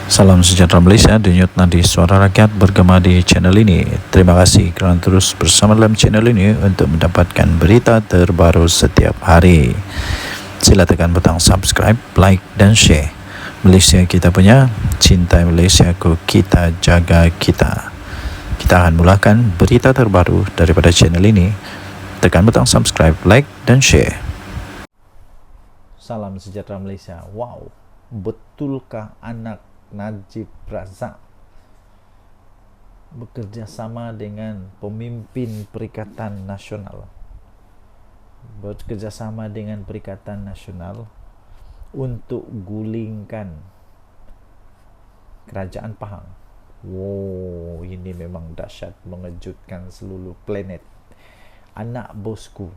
Salam sejahtera Malaysia, denyut nadi suara rakyat bergema di channel ini. Terima kasih kerana terus bersama dalam channel ini untuk mendapatkan berita terbaru setiap hari. Sila tekan butang subscribe, like dan share. Malaysia kita punya, cintai Malaysiaku, kita jaga kita. Kita akan mulakan berita terbaru daripada channel ini. Tekan butang subscribe, like dan share. Salam sejahtera Malaysia. Wow, betulkah anak Najib Razak bekerjasama dengan pemimpin Perikatan Nasional untuk gulingkan Kerajaan Pahang? Wow, ini memang dahsyat, mengejutkan seluruh planet. Anak bosku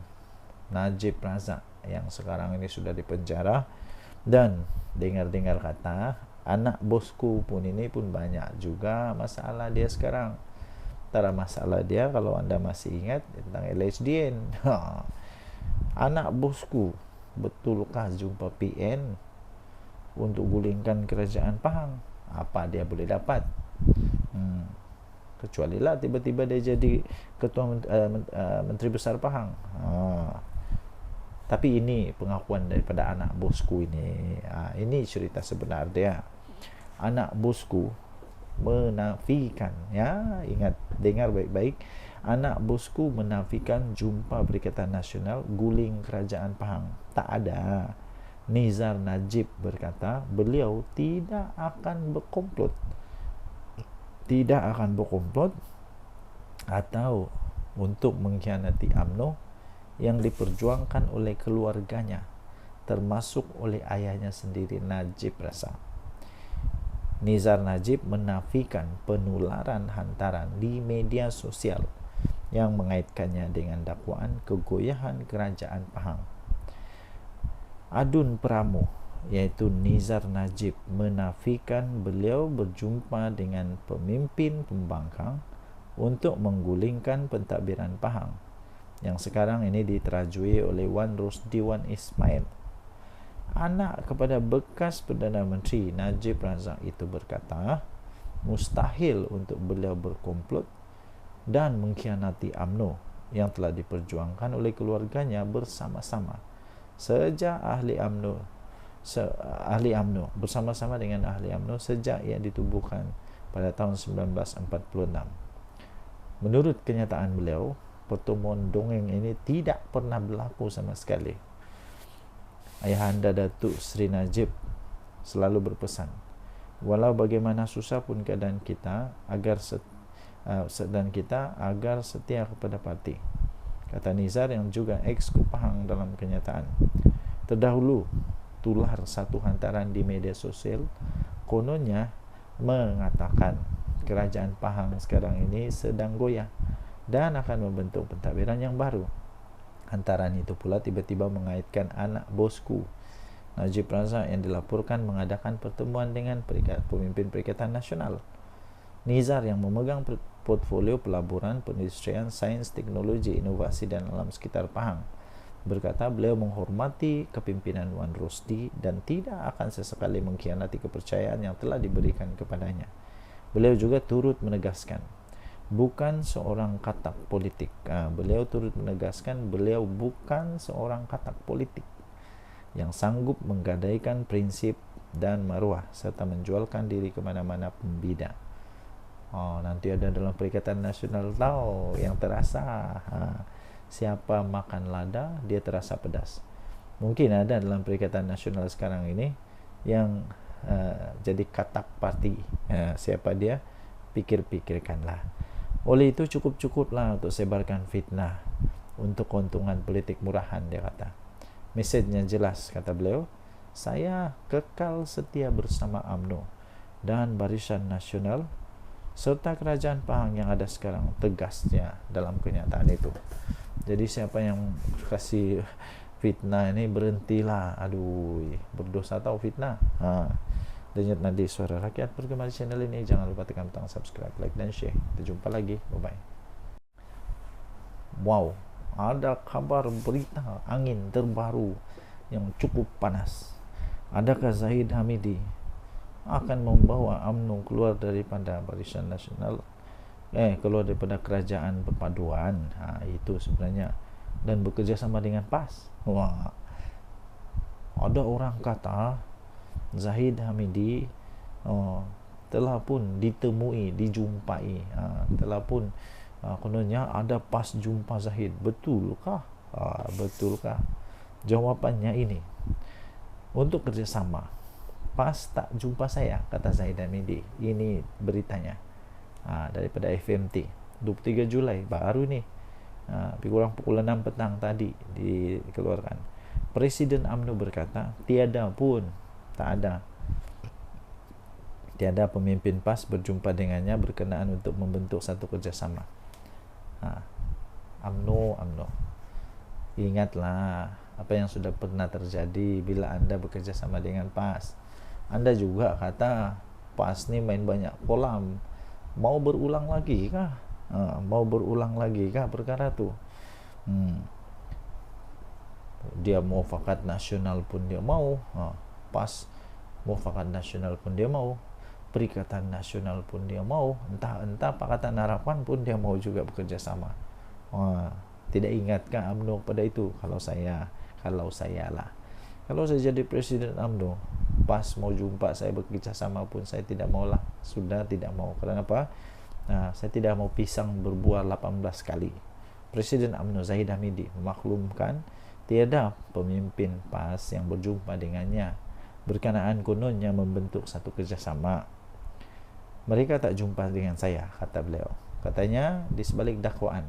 Najib Razak yang sekarang ini sudah dipenjara, dan dengar-dengar kata anak bosku pun ini pun banyak juga masalah dia sekarang. Antara masalah dia, kalau anda masih ingat tentang LHDN, anak bosku betulkah jumpa PN untuk gulingkan Kerajaan Pahang? Apa dia boleh dapat? Kecuali lah tiba-tiba dia jadi ketua Menteri Besar Pahang. Tapi ini pengakuan daripada anak bosku ini. Ini cerita sebenar dia. Anak bosku menafikan, ya, ingat, dengar baik-baik. Anak bosku menafikan jumpa Perikatan Nasional guling Kerajaan Pahang. Tak ada. Nizar Najib berkata beliau tidak akan berkomplot. Tidak akan berkomplot atau untuk mengkhianati UMNO yang diperjuangkan oleh keluarganya, termasuk oleh ayahnya sendiri, Najib Razak. Nizar Najib menafikan penularan hantaran di media sosial yang mengaitkannya dengan dakwaan kegoyahan Kerajaan Pahang. Adun Pramuh, iaitu Nizar Najib, menafikan beliau berjumpa dengan pemimpin pembangkang untuk menggulingkan pentadbiran Pahang yang sekarang ini diterajui oleh Wan Rosdi Wan Ismail. Anak kepada bekas Perdana Menteri Najib Razak itu berkata mustahil untuk beliau berkomplot dan mengkhianati UMNO yang telah diperjuangkan oleh keluarganya bersama-sama sejak ahli UMNO bersama-sama dengan ahli UMNO sejak ia ditubuhkan pada tahun 1946. Menurut kenyataan beliau, pertemuan dongeng ini tidak pernah berlaku sama sekali. Ayahanda Datuk Seri Najib selalu berpesan, walau bagaimana susah pun keadaan kita, agar setia kepada parti, kata Nizar yang juga ex-Kup Pahang dalam kenyataan. Terdahulu tular satu hantaran di media sosial kononnya mengatakan Kerajaan Pahang sekarang ini sedang goyah dan akan membentuk pentadbiran yang baru. Hantaran itu pula tiba-tiba mengaitkan anak bosku Najib Razak yang dilaporkan mengadakan pertemuan dengan pemimpin Perikatan Nasional. Nizar yang memegang portfolio pelaburan, perindustrian, sains, teknologi, inovasi dan alam sekitar Pahang berkata beliau menghormati kepimpinan Wan Rosdi dan tidak akan sesekali mengkhianati kepercayaan yang telah diberikan kepadanya. Beliau juga turut menegaskan bukan seorang katak politik. Beliau turut menegaskan beliau bukan seorang katak politik yang sanggup menggadaikan prinsip dan maruah serta menjualkan diri ke mana-mana pembida. Nanti ada dalam Perikatan Nasional tahu yang terasa. Siapa makan lada, dia terasa pedas. Mungkin ada dalam Perikatan Nasional sekarang ini yang jadi katak parti. Siapa dia? Pikir-pikirkanlah. Oleh itu cukup-cukuplah untuk sebarkan fitnah untuk keuntungan politik murahan, dia kata. Mesejnya jelas, kata beliau, saya kekal setia bersama UMNO dan Barisan Nasional serta Kerajaan Pahang yang ada sekarang, tegasnya dalam kenyataan itu. Jadi siapa yang kasih fitnah ini berhentilah. Aduh, berdosa tahu fitnah. Denyut nadi suara rakyat bergema di channel ini. Jangan lupa tekan butang subscribe, like dan share. Kita jumpa lagi. Bye-bye. Wow, ada kabar berita angin terbaru yang cukup panas. Adakah Zahid Hamidi akan membawa UMNO keluar daripada Barisan Nasional, keluar daripada Kerajaan Perpaduan. Itu sebenarnya, dan bekerja sama dengan PAS. Wah, ada orang kata Zahid Hamidi telah pun dijumpai, telah pun kononnya ada PAS jumpa Zahid. Betulkah? Betulkah? Jawapannya ini, untuk kerjasama. PAS tak jumpa saya, kata Zahid Hamidi. Ini beritanya daripada FMT 23 Julai baru ni, kurang pukul 6 petang tadi dikeluarkan. Presiden UMNO berkata tiada pemimpin PAS berjumpa dengannya berkenaan untuk membentuk satu kerjasama. UMNO, ingatlah apa yang sudah pernah terjadi bila Anda bekerja sama dengan PAS. Anda juga kata PAS ni main banyak kolam. Mau berulang lagi kah? Perkara tu? Dia muafakat nasional pun dia mau, PAS muafakat nasional pun dia mau, Perikatan Nasional pun dia mau, entah Pakatan Harapan pun dia mau juga bekerja sama. Tidak ingatkah UMNO pada itu? Kalau saya lah, kalau saya jadi presiden UMNO, PAS mau jumpa saya bekerja sama pun saya tidak maulah. Sudah tidak mau. Kenapa? Saya tidak mau pisang berbuah 18 kali. Presiden UMNO Zahid Hamidi memaklumkan tiada pemimpin PAS yang berjumpa dengannya berkenaan kononnya membentuk satu kerjasama. Mereka tak jumpa dengan saya, kata beliau. Katanya di sebalik dakwaan,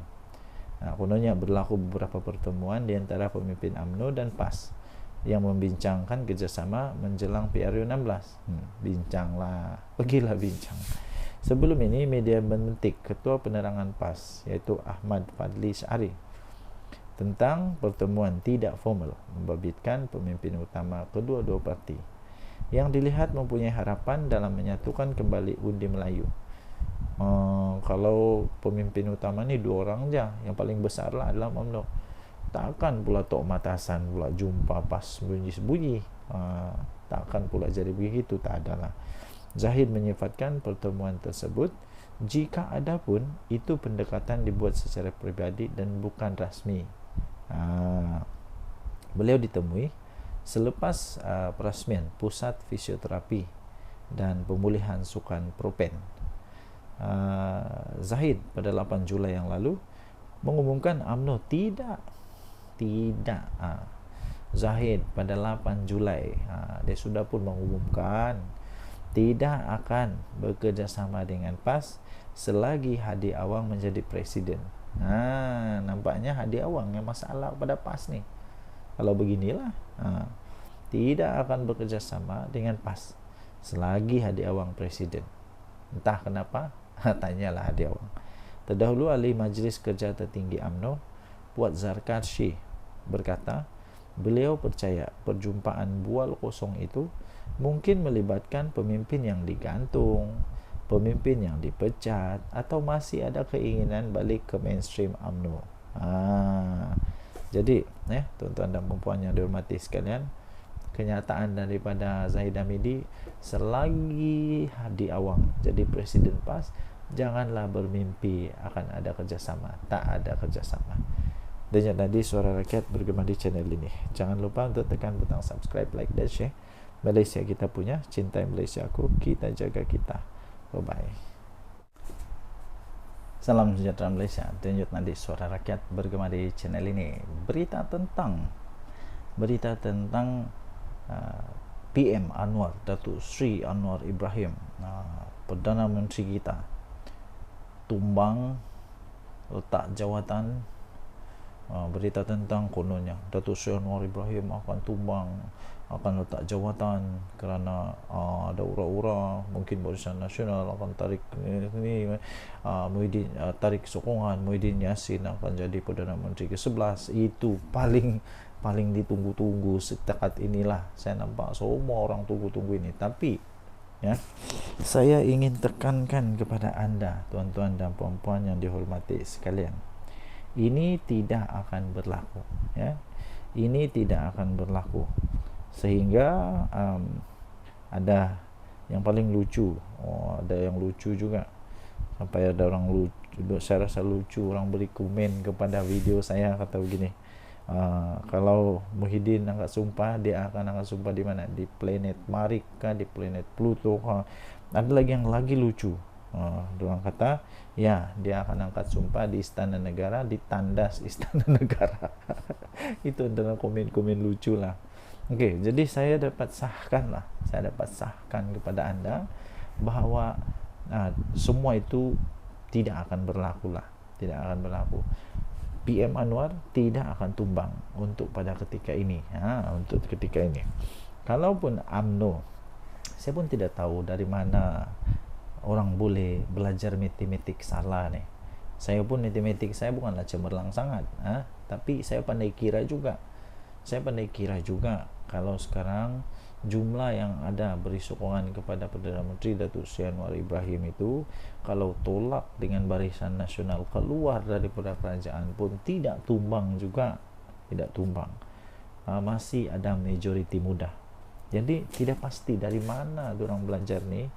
kononnya berlaku beberapa pertemuan di antara pemimpin UMNO dan PAS yang membincangkan kerjasama menjelang PRU 16. Bincanglah, pergilah bincang. Sebelum ini media memetik Ketua Penerangan PAS iaitu Ahmad Fadli Syari tentang pertemuan tidak formal membabitkan pemimpin utama kedua-dua parti yang dilihat mempunyai harapan dalam menyatukan kembali undi Melayu. Kalau pemimpin utama ni 2 orang je, yang paling besar lah dalam UMNO. Takkan pula Tok Matasan pula jumpa PAS sembunyi-sembunyi. Takkan pula jadi begitu, tak adalah. Zahid menyifatkan pertemuan tersebut, jika ada pun, itu pendekatan dibuat secara pribadi dan bukan rasmi. Beliau ditemui selepas perasmian Pusat Fisioterapi dan Pemulihan Sukan Propen. Zahid pada 8 Julai yang lalu mengumumkan UMNO tidak. Zahid pada 8 Julai dia sudah pun mengumumkan tidak akan bekerja sama dengan PAS selagi Hadi Awang menjadi presiden. Nampaknya Hadi Awang yang masalah pada PAS ni. Kalau beginilah, tidak akan bekerja sama dengan PAS selagi Hadi Awang presiden. Entah kenapa, tanyalah Hadi Awang. Terdahulu ahli Majlis Kerja Tertinggi UMNO, Puat Zarkarshi berkata, beliau percaya perjumpaan bual kosong itu mungkin melibatkan pemimpin yang digantung, pemimpin yang dipecat, atau masih ada keinginan balik ke mainstream UMNO. Jadi, tuan-tuan dan puan yang dihormati sekalian, kenyataan daripada Zahid Hamidi, selagi Hadi Awang jadi presiden PAS, janganlah bermimpi akan ada kerjasama. Tak ada kerjasama. Dan tadi Suara Rakyat bergema di channel ini. Jangan lupa untuk tekan butang subscribe, like dan share. Malaysia kita punya, cintai Malaysia aku, kita jaga kita. Bye-bye. Salam sejahtera Malaysia. Tunjuk nanti Suara Rakyat bergema di channel ini. Berita tentang PM Anwar, Datuk Sri Anwar Ibrahim, Perdana Menteri kita, tumbang letak jawatan. Berita tentang kononnya Datuk Sri Anwar Ibrahim akan tumbang, akan letak jawatan kerana ada ura-ura mungkin Barisan Nasional akan tarik Muhyiddin, tarik sokongan Muhyiddin Yassin akan jadi Perdana Menteri ke-11. Itu paling ditunggu-tunggu setakat inilah. Saya nampak semua orang tunggu-tunggu ini. Tapi saya ingin tekankan kepada anda, tuan-tuan dan puan-puan yang dihormati sekalian, ini tidak akan berlaku, ini tidak akan berlaku sehingga ada yang paling lucu. Ada yang lucu juga, sampai ada orang lucu, saya rasa lucu, orang beri komen kepada video saya, kata begini, kalau Muhyiddin angkat sumpah, dia akan angkat sumpah di mana? Di planet Marik kah, di planet Pluto kah? Ada lagi yang lagi lucu, orang kata ya dia akan angkat sumpah di Istana Negara, di tandas Istana Negara. Itu adalah komen-komen lucu lah. Oke, jadi saya dapat sahkan kepada Anda bahwa semua itu tidak akan berlaku lah, tidak akan berlaku. PM Anwar tidak akan tumbang untuk pada ketika ini, untuk ketika ini. Kalaupun UMNO, saya pun tidak tahu dari mana orang boleh belajar matematik salah nih. Saya pun matematik saya bukanlah cemerlang sangat, tapi saya pandai kira juga. Kalau sekarang jumlah yang ada beri sokongan kepada Perdana Menteri Datuk Seri Anwar Ibrahim itu, kalau tolak dengan Barisan Nasional keluar daripada kerajaan pun tidak tumbang juga, masih ada majoriti muda. Jadi tidak pasti dari mana dorang belajar nih,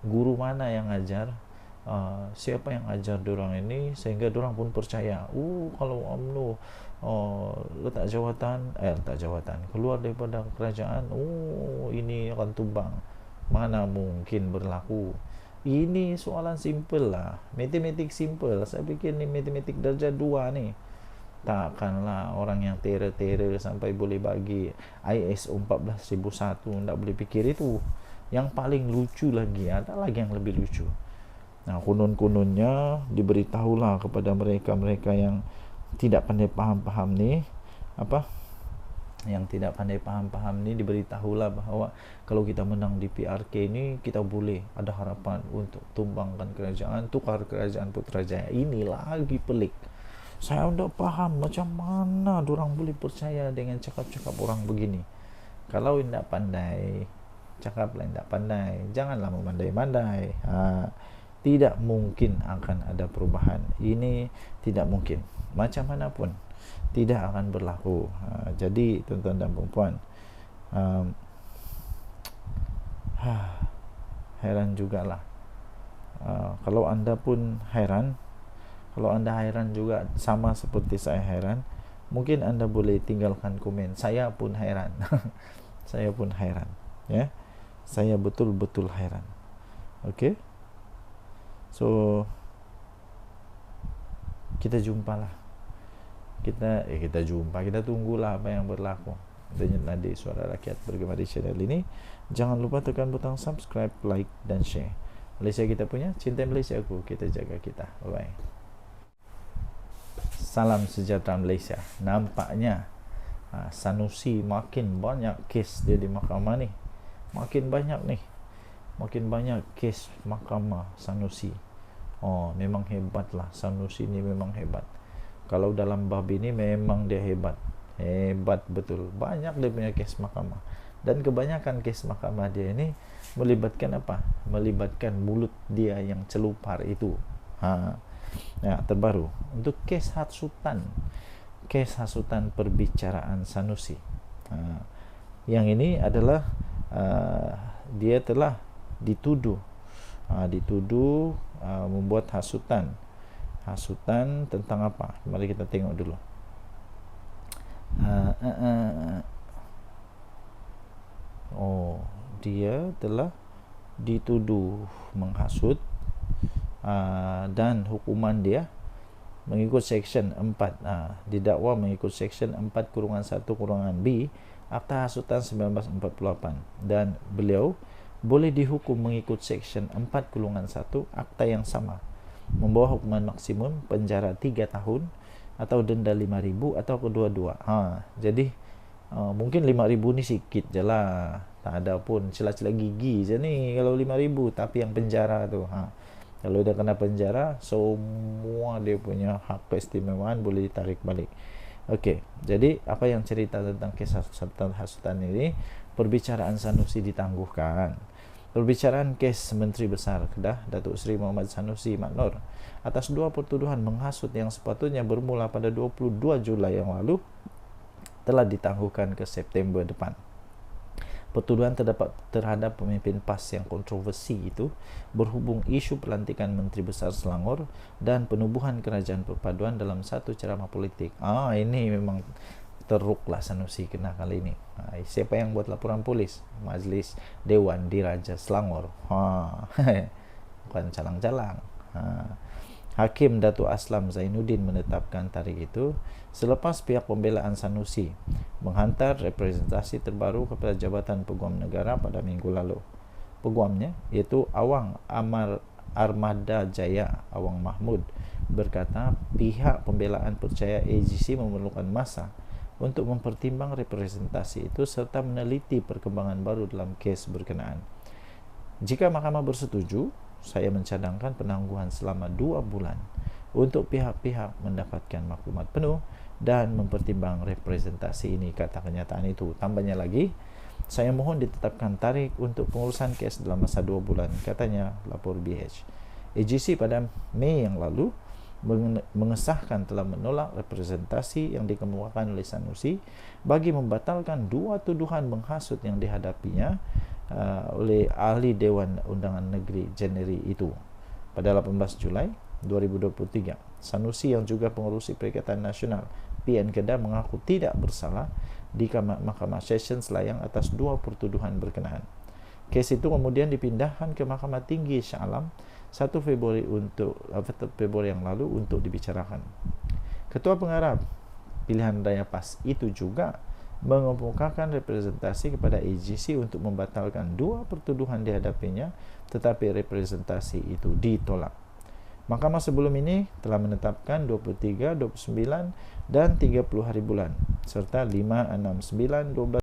guru mana yang ajar, siapa yang ajar dorang ini, sehingga dorang pun percaya, kalau UMNO letak jawatan, keluar daripada kerajaan, ini akan tumbang. Mana mungkin berlaku. Ini soalan simple lah, matematik simple. Saya pikir ni matematik darjah 2 nih. Takkanlah orang yang terror sampai boleh bagi ISO 14001, tak boleh fikir itu. Yang paling lucu lagi, ada lagi yang lebih lucu. Konon-kononnya diberitahulah kepada mereka yang tidak pandai paham-paham ni, yang tidak pandai paham-paham ni diberitahulah bahawa kalau kita menang di PRK ni, kita boleh ada harapan untuk tumbangkan kerajaan, tukar kerajaan Putrajaya. Ini lagi pelik. Saya tidak paham macam mana dorang boleh percaya dengan cakap-cakap orang begini. Kalau tidak pandai, cakaplah tidak pandai, janganlah memandai-mandai. Tidak mungkin akan ada perubahan. Ini tidak mungkin, macam mana pun tidak akan berlaku. Jadi tuan-tuan dan puan-puan, heran jugalah. Kalau anda pun heran, kalau anda heran juga sama seperti saya heran, mungkin anda boleh tinggalkan komen, saya pun heran. Saya pun heran, ya, saya betul-betul heran. Okey, so kita jumpalah, kita tunggulah apa yang berlaku. Denyut nadi Suara Rakyat bergema di channel ini. Jangan lupa tekan butang subscribe, like dan share. Malaysia kita punya, cinta Malaysia aku, kita jaga kita. Bye bye. Salam sejahtera Malaysia. Nampaknya Sanusi makin banyak kes dia di mahkamah ni, makin banyak kes mahkamah Sanusi. Memang hebat lah, Sanusi ni memang hebat. Kalau dalam bab ini memang dia hebat betul. Banyak dia punya kes mahkamah, dan kebanyakan kes mahkamah dia ini melibatkan apa? Melibatkan mulut dia yang celupar itu. Terbaru untuk kes hasutan perbicaraan Sanusi. Yang ini adalah dia telah dituduh membuat hasutan tentang apa? Mari kita tengok dulu. Dia telah dituduh menghasut, dan hukuman dia mengikut section 4, didakwa mengikut section 4-1-B Akta Hasutan 1948, dan beliau boleh dihukum mengikut section 4-1 akta yang sama, membawa hukuman maksimum penjara 3 tahun atau denda 5,000 atau kedua-dua. Jadi mungkin 5,000 ni sikit je lah, tak ada pun celah-celah gigi je ni kalau 5,000. Tapi yang penjara tu, kalau dia kena penjara, semua dia punya hak keistimewaan boleh ditarik balik. Okey, jadi apa yang cerita tentang kes hasutan ini? Perbicaraan Sanusi ditangguhkan. Perbicaraan kes Menteri Besar Kedah Datuk Seri Mohamad Sanusi Mat Noor atas 2 pertuduhan menghasut yang sepatutnya bermula pada 22 Julai yang lalu telah ditangguhkan ke September depan. Pertuduhan terhadap pemimpin PAS yang kontroversi itu berhubung isu pelantikan Menteri Besar Selangor dan penubuhan kerajaan perpaduan dalam satu ceramah politik. Ini memang teruklah Sanusi kena kali ini. Siapa yang buat laporan polis? Majlis Dewan Diraja Selangor. Bukan calang-calang. Hakim Datuk Aslam Zainuddin menetapkan tarikh itu selepas pihak pembelaan Sanusi menghantar representasi terbaru kepada Jabatan Peguam Negara pada minggu lalu. Peguamnya iaitu Awang Armada Jaya Awang Mahmud berkata pihak pembelaan percaya AGC memerlukan masa untuk mempertimbang representasi itu serta meneliti perkembangan baru dalam kes berkenaan. Jika mahkamah bersetuju, saya mencadangkan penangguhan selama 2 bulan untuk pihak-pihak mendapatkan maklumat penuh dan mempertimbang representasi ini, kata kenyataan itu. Tambahnya lagi, saya mohon ditetapkan tarikh untuk pengurusan kes dalam masa 2 bulan, katanya lapor BH. AGC pada Mei yang lalu mengesahkan telah menolak representasi yang dikemukakan oleh Sanusi bagi membatalkan 2 tuduhan menghasut yang dihadapinya oleh ahli Dewan Undangan Negeri Jeneri itu. Pada 18 Julai 2023, Sanusi yang juga pengurusi Perikatan Nasional PN Kedah mengaku tidak bersalah di Mahkamah Sessions Layang atas 2 pertuduhan berkenaan. Kes itu kemudian dipindahkan ke Mahkamah Tinggi Shah Alam 1 Februari yang lalu untuk dibicarakan. Ketua Pengarah Pilihan Raya PAS itu juga mengemukakan representasi kepada AGC untuk membatalkan 2 pertuduhan dihadapinya, tetapi representasi itu ditolak. Mahkamah sebelum ini telah menetapkan 23, 29 dan 30 hari bulan serta 5, 6, 9, 12.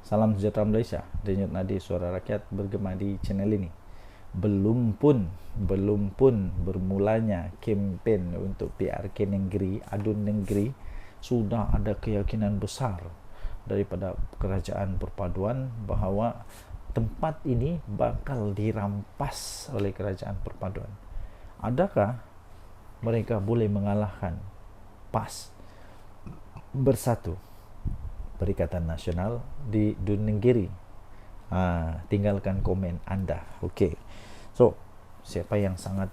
Salam sejahtera Malaysia. Denyut nadi suara rakyat bergema di channel ini. Belum pun bermulanya kempen untuk PRK negeri, adun negeri, sudah ada keyakinan besar daripada kerajaan perpaduan bahawa tempat ini bakal dirampas oleh kerajaan perpaduan. Adakah mereka boleh mengalahkan PAS bersatu Perikatan Nasional di Dun Nenggiri? Tinggalkan komen anda. Okey. So, siapa yang sangat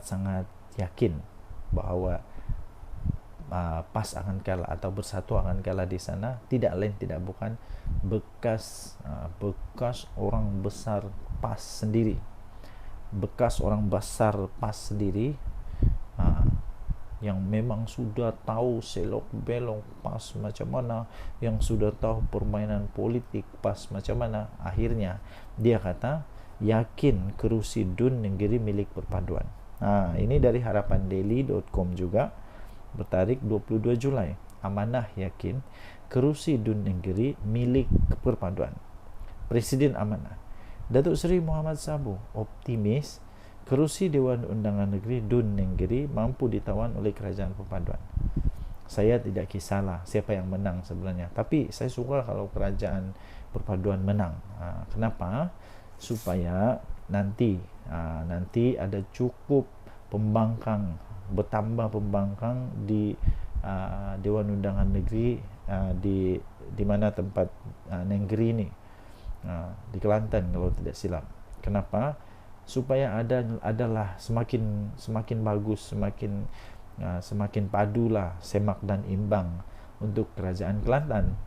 sangat yakin bahawa PAS akan kalah atau bersatu akan kalah di sana, tidak lain tidak bukan bekas orang besar PAS sendiri, yang memang sudah tahu selok belok PAS macam mana, yang sudah tahu permainan politik PAS macam mana. Akhirnya dia kata yakin kerusi Dun Nenggiri milik perpaduan. Ini dari harapandaily.com juga bertarikh 22 Julai. Amanah yakin kerusi Dun Nenggiri milik perpaduan. Presiden Amanah Datuk Seri Muhammad Sabu optimis kerusi Dewan Undangan Negeri Dun Nenggiri mampu ditawan oleh kerajaan perpaduan. Saya tidak kisahlah siapa yang menang sebenarnya, tapi saya suka kalau kerajaan perpaduan menang. Kenapa? Supaya nanti ada cukup bertambah pembangkang di Dewan Undangan Negeri di mana tempat negeri ini, di Kelantan kalau tidak silap. Kenapa? Supaya adalah semakin bagus, semakin padulah semak dan imbang untuk kerajaan Kelantan.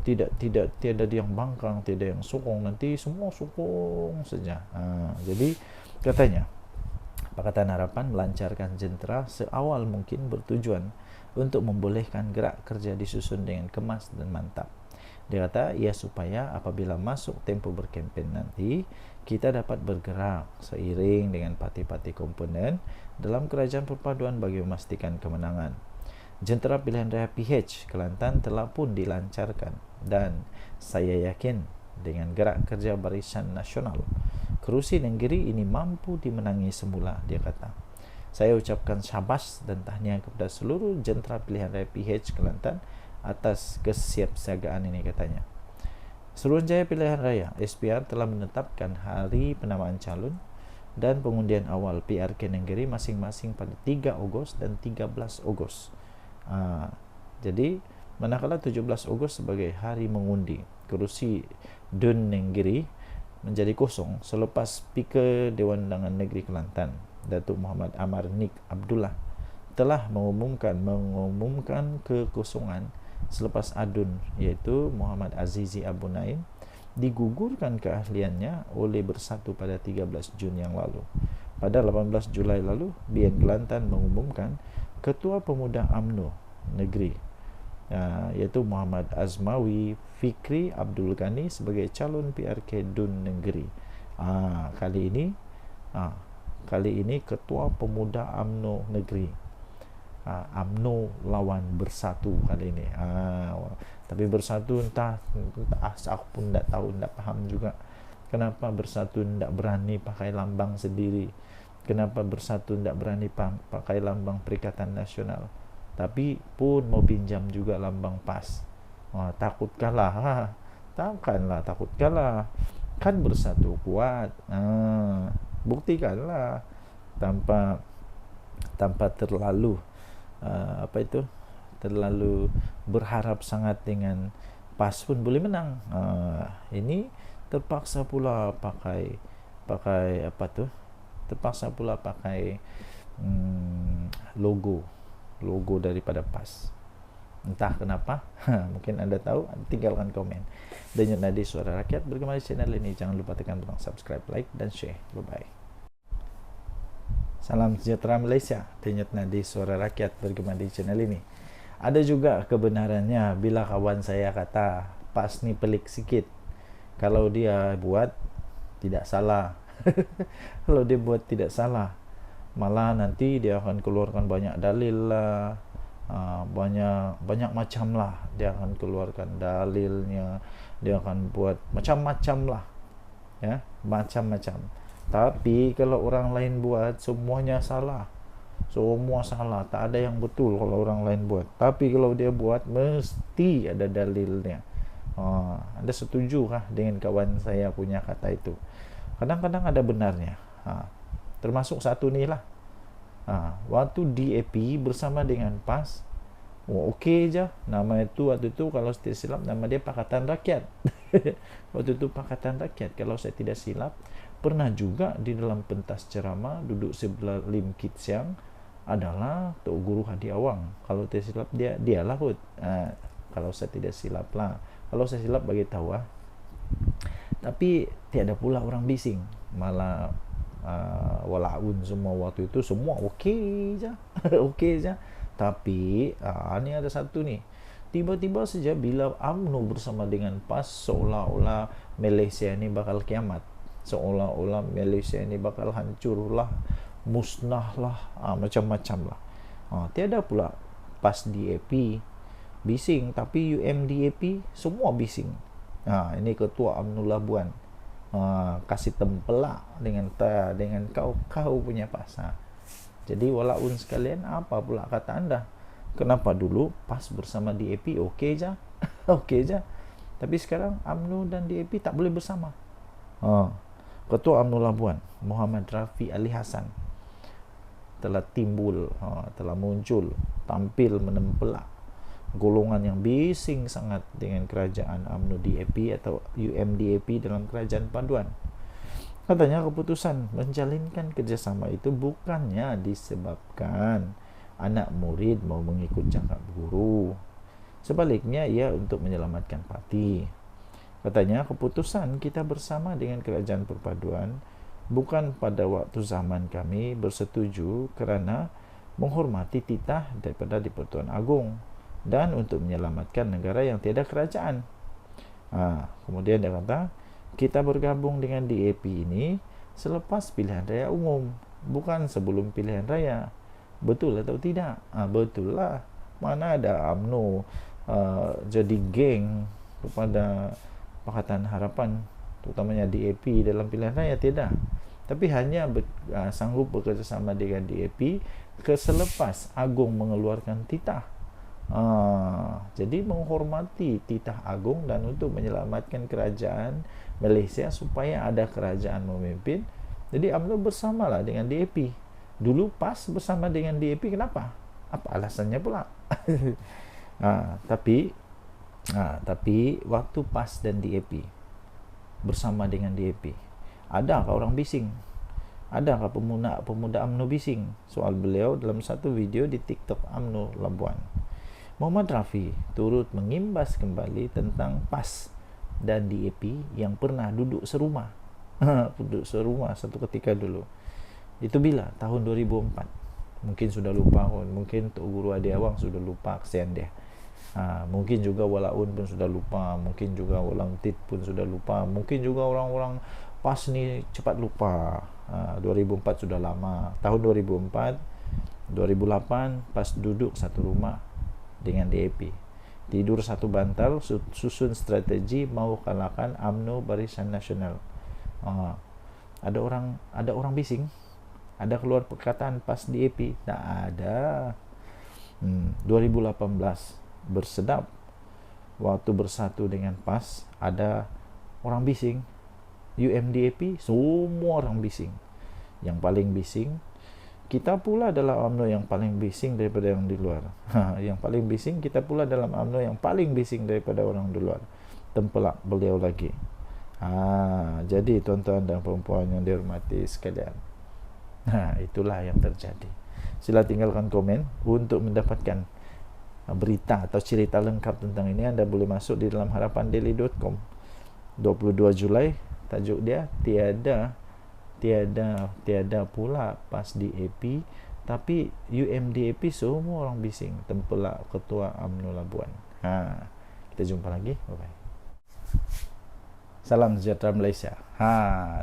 Tiada yang bangkang, tiada yang sokong, nanti semua sokong saja. Jadi katanya Pakatan Harapan melancarkan jentera seawal mungkin bertujuan untuk membolehkan gerak kerja disusun dengan kemas dan mantap. Dia kata supaya apabila masuk tempoh berkempen nanti, kita dapat bergerak seiring dengan parti-parti komponen dalam kerajaan perpaduan bagi memastikan kemenangan. Jentera pilihan raya PH Kelantan telah pun dilancarkan dan saya yakin dengan gerak kerja Barisan Nasional, kerusi Nenggiri ini mampu dimenangi semula, dia kata. Saya ucapkan syabas dan tahniah kepada seluruh jentera pilihan raya PH Kelantan atas kesiapsiagaan ini, katanya. Suruhanjaya Pilihan Raya SPR telah menetapkan hari penamaan calon dan pengundian awal PRK Nenggiri masing-masing pada 3 Ogos dan 13 Ogos. Jadi manakala 17 Ogos sebagai hari mengundi, kerusi Dun Nenggiri menjadi kosong selepas Speaker Dewan Undangan Negeri Kelantan, Datuk Muhammad Amar Nik Abdullah, telah mengumumkan kekosongan selepas adun, iaitu Muhammad Azizi Abu Naim digugurkan keahliannya oleh Bersatu pada 13 Jun yang lalu. Pada 18 Julai lalu, BN Kelantan mengumumkan Ketua Pemuda UMNO Negeri, iaitu Muhammad Azmawi Fikri Abdul Ghani sebagai calon PRK Dun Negeri. Kali ini Ketua Pemuda UMNO Negeri. UMNO lawan Bersatu kali ini. Tapi Bersatu entah aku pun tak tahu, tak faham juga kenapa Bersatu tak berani pakai lambang sendiri, kenapa Bersatu tak berani pakai lambang Perikatan Nasional, tapi pun mau pinjam juga lambang PAS. Takut kalah. Takkanlah takut kalah, kan Bersatu kuat. Buktikanlah tanpa terlalu terlalu berharap sangat dengan PAS pun boleh menang. Ini terpaksa pula pakai terpaksa pula pakai logo daripada PAS. Entah kenapa. Mungkin anda tahu, tinggalkan komen. Denyut Nadi Suara Rakyat bergema di channel ini. Jangan lupa tekan butang subscribe, like dan share. Bye bye. Salam sejahtera Malaysia. Denyut Nadi Suara Rakyat bergema di channel ini. Ada juga kebenarannya bila kawan saya kata PAS ni pelik sikit. Kalau dia buat tidak salah. Kalau dia buat tidak salah, malah nanti dia akan keluarkan banyak dalil lah, banyak macam lah. Dia akan keluarkan dalilnya, dia akan buat macam-macam lah, ya, macam-macam. Tapi kalau orang lain buat, semuanya salah. Semua salah, tak ada yang betul kalau orang lain buat. Tapi kalau dia buat, mesti ada dalilnya. Anda setujukah dengan kawan saya punya kata itu? Kadang-kadang ada benarnya. Termasuk satu ni lah. Waktu DAP bersama dengan PAS, okey je. Nama itu waktu itu kalau tidak silap nama dia Pakatan Rakyat. Waktu itu Pakatan Rakyat kalau saya tidak silap. Pernah juga di dalam pentas ceramah duduk sebelah Lim Kit Siang adalah Tok Guru Hadi Awang. Kalau tidak silap dialah kot. Kalau saya tidak silap lah. Kalau saya silap bagi tahu lah. Tapi tiada pula orang bising. Malah walaun semua waktu itu semua okey je. Okey je. Tapi ni ada satu ni. Tiba-tiba saja bila UMNO bersama dengan PAS, seolah-olah Malaysia ni bakal kiamat. Seolah-olah Malaysia ni bakal hancur lah, musnah lah, macam-macam lah. Tiada pula PAS DAP bising, tapi UMDAP semua bising. Ini Ketua UMNO Labuan kasih tempel lah dengan kau punya PAS. Jadi walaupun sekalian, apa pula kata anda? Kenapa dulu PAS bersama DAP okey je? Okey je. Tapi sekarang UMNO dan DAP tak boleh bersama. Ketua UMNO Labuan Muhammad Rafi Ali Hassan telah muncul, tampil menempelak golongan yang bising sangat dengan kerajaan UMNO DAP atau UMDAP dalam kerajaan paduan. Katanya keputusan menjalinkan kerjasama itu bukannya disebabkan anak murid mau mengikut cakap guru. Sebaliknya ia untuk menyelamatkan parti. Katanya keputusan kita bersama dengan kerajaan perpaduan bukan pada waktu zaman kami bersetuju kerana menghormati titah daripada di-Pertuan Agong dan untuk menyelamatkan negara yang tiada kerajaan. Kemudian dia kata kita bergabung dengan DAP ini selepas pilihan raya umum, bukan sebelum pilihan raya. Betul atau tidak? Betul lah. Mana ada UMNO jadi geng kepada Pakatan Harapan, terutamanya DAP dalam pilihan raya, tidak. Tapi hanya sanggup bekerjasama dengan DAP selepas Agong mengeluarkan titah. Jadi menghormati titah Agong dan untuk menyelamatkan kerajaan Malaysia supaya ada kerajaan memimpin. Jadi UMNO bersamalah dengan DAP. Dulu PAS bersama dengan DAP, kenapa? Apa alasannya pula? Tapi waktu PAS dan DAP bersama dengan DAP, adakah orang bising? Adakah pemuda UMNO bising? Soal beliau dalam satu video di TikTok UMNO Labuan. Muhammad Rafi turut mengimbas kembali tentang PAS dan DAP yang pernah duduk serumah. Duduk serumah satu ketika dulu. Itu bila? Tahun 2004. Mungkin sudah lupa, mungkin Tok Guru Adi Awang sudah lupa, kesian dia. Mungkin juga Walaun pun sudah lupa, mungkin juga Walang Tit pun sudah lupa, mungkin juga orang-orang PAS ni cepat lupa. 2004 sudah lama. Tahun 2004, 2008 PAS duduk satu rumah dengan DAP. Tidur satu bantal, susun strategi mau kalahkan UMNO Barisan Nasional. Ada orang bising? Ada keluar perkataan PAS DAP? Tak ada. 2018 bersedap waktu bersatu dengan PAS, ada orang bising. UMDAP semua orang bising. Yang paling bising kita pula adalah UMNO yang paling bising daripada yang di luar. Yang paling bising kita pula dalam UMNO yang paling bising daripada orang di luar. Tempelak beliau lagi. Jadi tuan-tuan dan perempuan yang dihormati sekalian, itulah yang terjadi. Sila tinggalkan komen. Untuk mendapatkan berita atau cerita lengkap tentang ini, anda boleh masuk di dalam harapandaily.com. 22 Julai tajuk dia, tiada pula PAS DAP, tapi UMDAP semua orang bising. Tempelak ketua UMNO Labuan. Kita jumpa lagi. Bye-bye. Salam sejahtera Malaysia.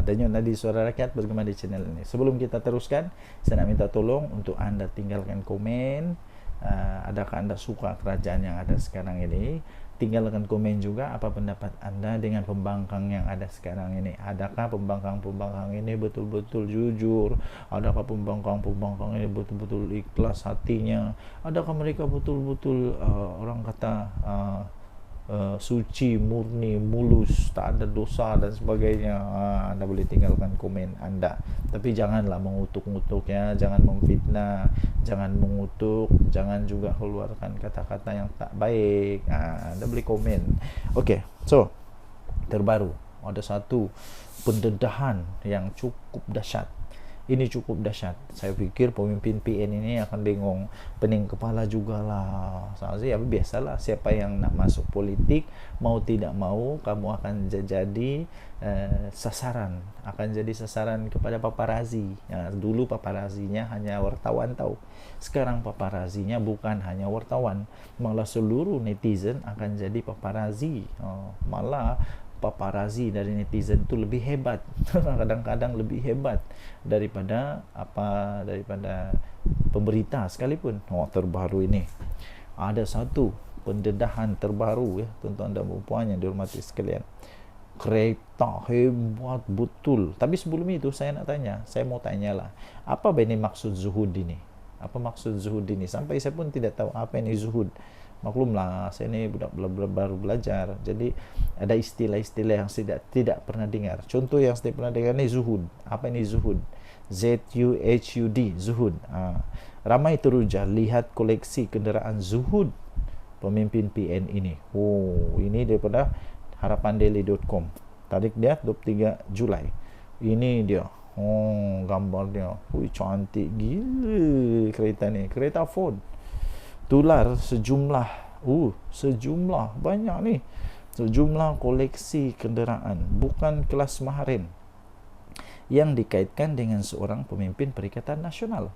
Denyut nadi suara rakyat bergema di channel ini. Sebelum kita teruskan, saya nak minta tolong untuk anda tinggalkan komen. Adakah anda suka kerajaan yang ada sekarang ini? Tinggalkan komen juga apa pendapat anda dengan pembangkang yang ada sekarang ini. Adakah pembangkang ini betul-betul jujur? Adakah pembangkang ini betul-betul ikhlas hatinya? Adakah mereka betul-betul orang kata suci, murni, mulus, tak ada dosa dan sebagainya? Anda boleh tinggalkan komen anda, tapi janganlah mengutuk-ngutuk ya, jangan memfitnah, jangan mengutuk, jangan juga keluarkan kata-kata yang tak baik. Anda boleh komen. Okey, so terbaru ada satu pendedahan yang cukup dahsyat. Ini cukup dahsyat. Saya fikir pemimpin PN ini akan bingung, pening kepala jugalah. Soalnya biasalah, siapa yang nak masuk politik, mau tidak mau kamu akan jadi sasaran, akan jadi sasaran kepada paparazi. Dulu paparazinya hanya wartawan tahu. Sekarang paparazinya bukan hanya wartawan, malah seluruh netizen akan jadi paparazi. Malah paparazi dari netizen itu lebih hebat. Kadang-kadang lebih hebat daripada pemberita sekalipun. Terbaru ini ada satu pendedahan terbaru ya, tuan-tuan dan puan yang dihormati sekalian. Kereta hebat betul. Tapi sebelum itu saya mau tanyalah, apa ini maksud zuhud ini? Apa maksud zuhud ini? Sampai saya pun tidak tahu apa ini zuhud. Maklumlah, saya ini budak baru belajar, jadi ada istilah-istilah yang tidak pernah dengar. Contoh yang saya pernah dengar ni zuhud. Apa ini zuhud? ZUHUD, zuhud. Ramai teruja lihat koleksi kenderaan zuhud pemimpin PN ini. Ini daripada harapandaily.com. Tarik dia 23 Julai. Ini dia. Gambar dia. Cantik gila kereta ni. Kereta Ford. Tular sejumlah banyak ni, sejumlah koleksi kenderaan bukan kelas maharin yang dikaitkan dengan seorang pemimpin Perikatan Nasional.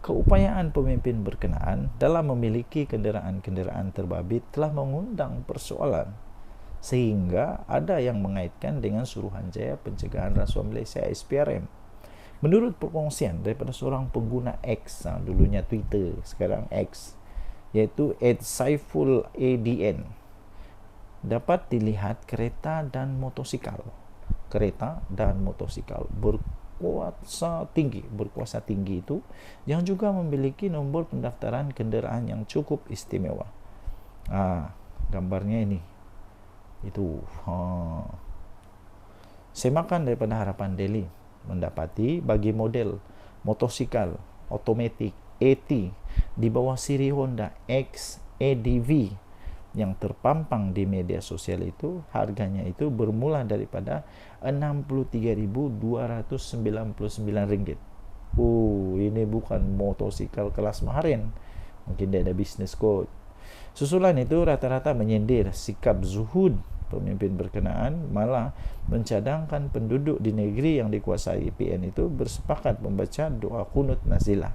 Keupayaan pemimpin berkenaan dalam memiliki kenderaan-kenderaan terbabit telah mengundang persoalan, sehingga ada yang mengaitkan dengan Suruhanjaya Pencegahan Rasuah Malaysia SPRM. Menurut perkongsian daripada seorang pengguna X, dulunya Twitter, sekarang X, yaitu @Saiful ADN, dapat dilihat kereta dan motosikal berkuasa tinggi itu yang juga memiliki nombor pendaftaran kenderaan yang cukup istimewa. Gambarnya ini. Itu. Semakan daripada Harapan Daily mendapati bagi model motosikal otomatik AT di bawah siri Honda ADV yang terpampang di media sosial itu harganya itu bermula daripada Rp63.299. Ini bukan motosikal kelas maharin. Mungkin dia ada bisnis kot. Susulan itu rata-rata menyindir sikap zuhud pemimpin berkenaan, malah mencadangkan penduduk di negeri yang dikuasai PN itu bersepakat membaca doa kunut nazilah.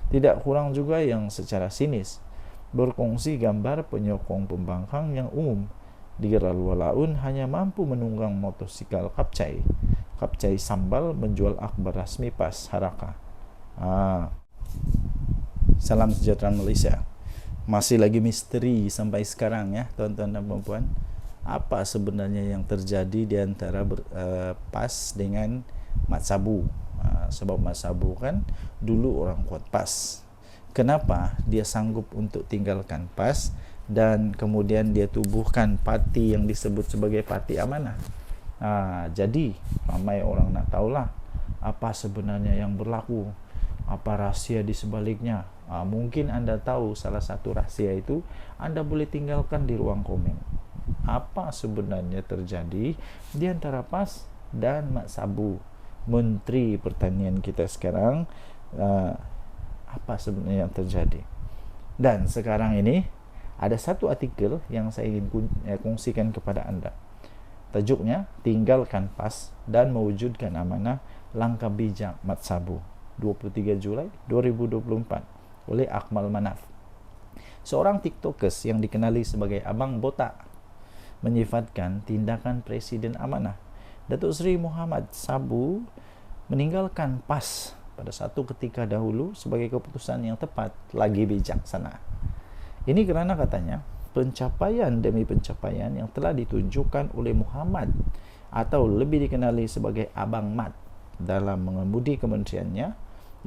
Tidak kurang juga yang secara sinis berkongsi gambar penyokong pembangkang yang umum di Walaun hanya mampu menunggang motosikal kapcai sambal menjual akbar rasmi pas Haraka. Salam sejahtera Malaysia. Masih lagi misteri sampai sekarang ya tuan-tuan dan puan-puan, apa sebenarnya yang terjadi di antara PAS dengan Mat Sabu. Sebab Mat Sabu kan dulu orang kuat PAS. Kenapa dia sanggup untuk tinggalkan PAS dan kemudian dia tubuhkan parti yang disebut sebagai Parti Amanah? Jadi ramai orang nak tahulah apa sebenarnya yang berlaku, apa rahsia di sebaliknya. Mungkin anda tahu salah satu rahsia itu, anda boleh tinggalkan di ruang komen. Apa sebenarnya terjadi di antara PAS dan Mat Sabu, Menteri Pertanian kita sekarang? Apa sebenarnya yang terjadi? Dan sekarang ini ada satu artikel yang saya ingin kongsikan kepada anda. Tajuknya, Tinggalkan PAS dan Mewujudkan Amanah, Langkah Bijak Mat Sabu, 23 Julai 2024 oleh Akmal Manaf. Seorang tiktokers yang dikenali sebagai Abang Botak menyifatkan tindakan Presiden Amanah Datuk Seri Muhammad Sabu meninggalkan PAS pada satu ketika dahulu sebagai keputusan yang tepat lagi bijaksana. Ini kerana katanya pencapaian demi pencapaian yang telah ditunjukkan oleh Muhammad atau lebih dikenali sebagai Abang Mat dalam mengemudi kementeriannya,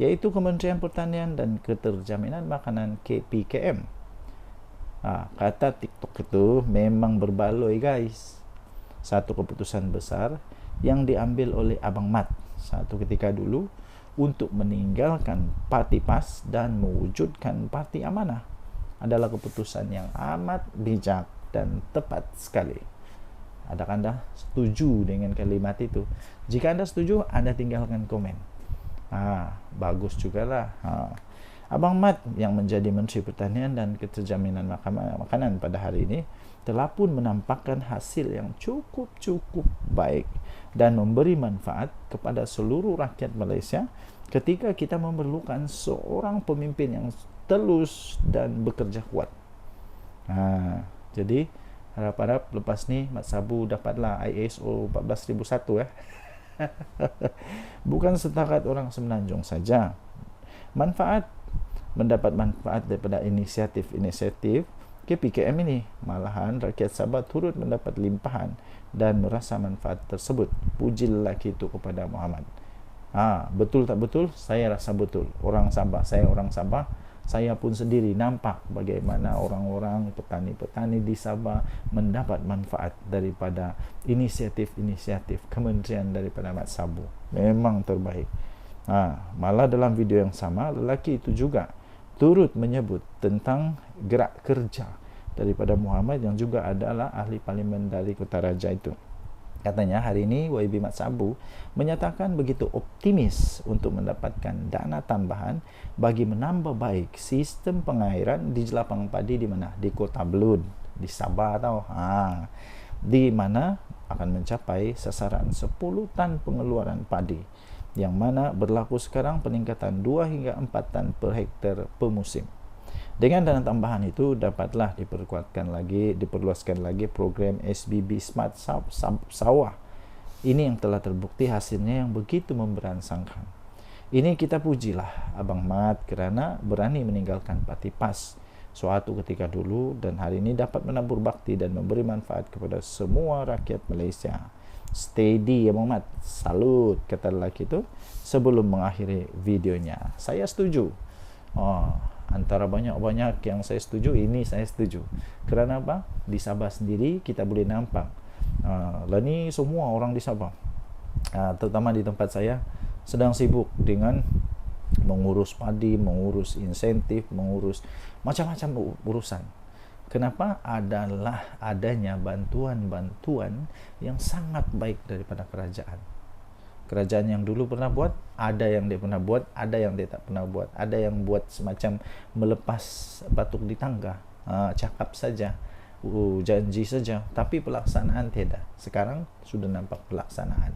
yaitu Kementerian Pertanian dan Keterjaminan Makanan KPKM. Kata TikTok itu memang berbaloi guys. Satu keputusan besar yang diambil oleh Abang Mat satu ketika dulu untuk meninggalkan Parti PAS dan mewujudkan Parti Amanah adalah keputusan yang amat bijak dan tepat sekali. Adakah anda setuju dengan kalimat itu? Jika anda setuju, anda tinggalkan komen. Bagus jugalah. Abang Mat yang menjadi Menteri Pertanian dan Keterjaminan Makanan pada hari ini telah pun menampakkan hasil yang cukup baik dan memberi manfaat kepada seluruh rakyat Malaysia ketika kita memerlukan seorang pemimpin yang telus dan bekerja kuat. Jadi harap-harap lepas ni Mat Sabu dapatlah ISO 14001 ya. Bukan setakat orang Semenanjung saja mendapat manfaat daripada inisiatif KPKM ini, malahan rakyat Sabah turut mendapat limpahan dan merasa manfaat tersebut. Puji lelaki itu kepada Muhammad. Betul tak betul? Saya rasa betul. Saya orang Sabah, saya pun sendiri nampak bagaimana orang-orang petani-petani di Sabah mendapat manfaat daripada inisiatif kementerian daripada Mat Sabu. Memang terbaik. Malah dalam video yang sama, lelaki itu juga turut menyebut tentang gerak kerja daripada Muhammad yang juga adalah ahli parlimen dari Kota Raja itu. Katanya hari ini YB Mat Sabu menyatakan begitu optimis untuk mendapatkan dana tambahan bagi menambah baik sistem pengairan di Jelapang Padi di mana? Di Kota Belud, di Sabah tau. Di mana akan mencapai sasaran 10 tan pengeluaran padi, yang mana berlaku sekarang peningkatan 2 hingga 4 tan per hektar per musim. Dengan dana tambahan itu dapatlah diperluaskan lagi program SBB Smart Sawah. Ini yang telah terbukti hasilnya yang begitu memberangsangkan. Ini kita pujilah Abang Mat kerana berani meninggalkan Parti PAS suatu ketika dulu dan hari ini dapat menabur bakti dan memberi manfaat kepada semua rakyat Malaysia. Steady Abang Mat, salut, kata lelaki itu sebelum mengakhiri videonya. Saya setuju. Antara banyak-banyak yang saya setuju, ini saya setuju. Kerana apa? Di Sabah sendiri kita boleh nampak ni semua orang di Sabah, terutama di tempat saya, sedang sibuk dengan mengurus padi, mengurus insentif, mengurus macam-macam urusan. Kenapa? Adalah adanya bantuan-bantuan yang sangat baik daripada kerajaan. Kerajaan yang dulu pernah buat, ada yang dia pernah buat, ada yang dia tak pernah buat, ada yang buat semacam melepas batuk di tangga, cakap saja, janji saja, tapi pelaksanaan tidak. Sekarang sudah nampak pelaksanaan.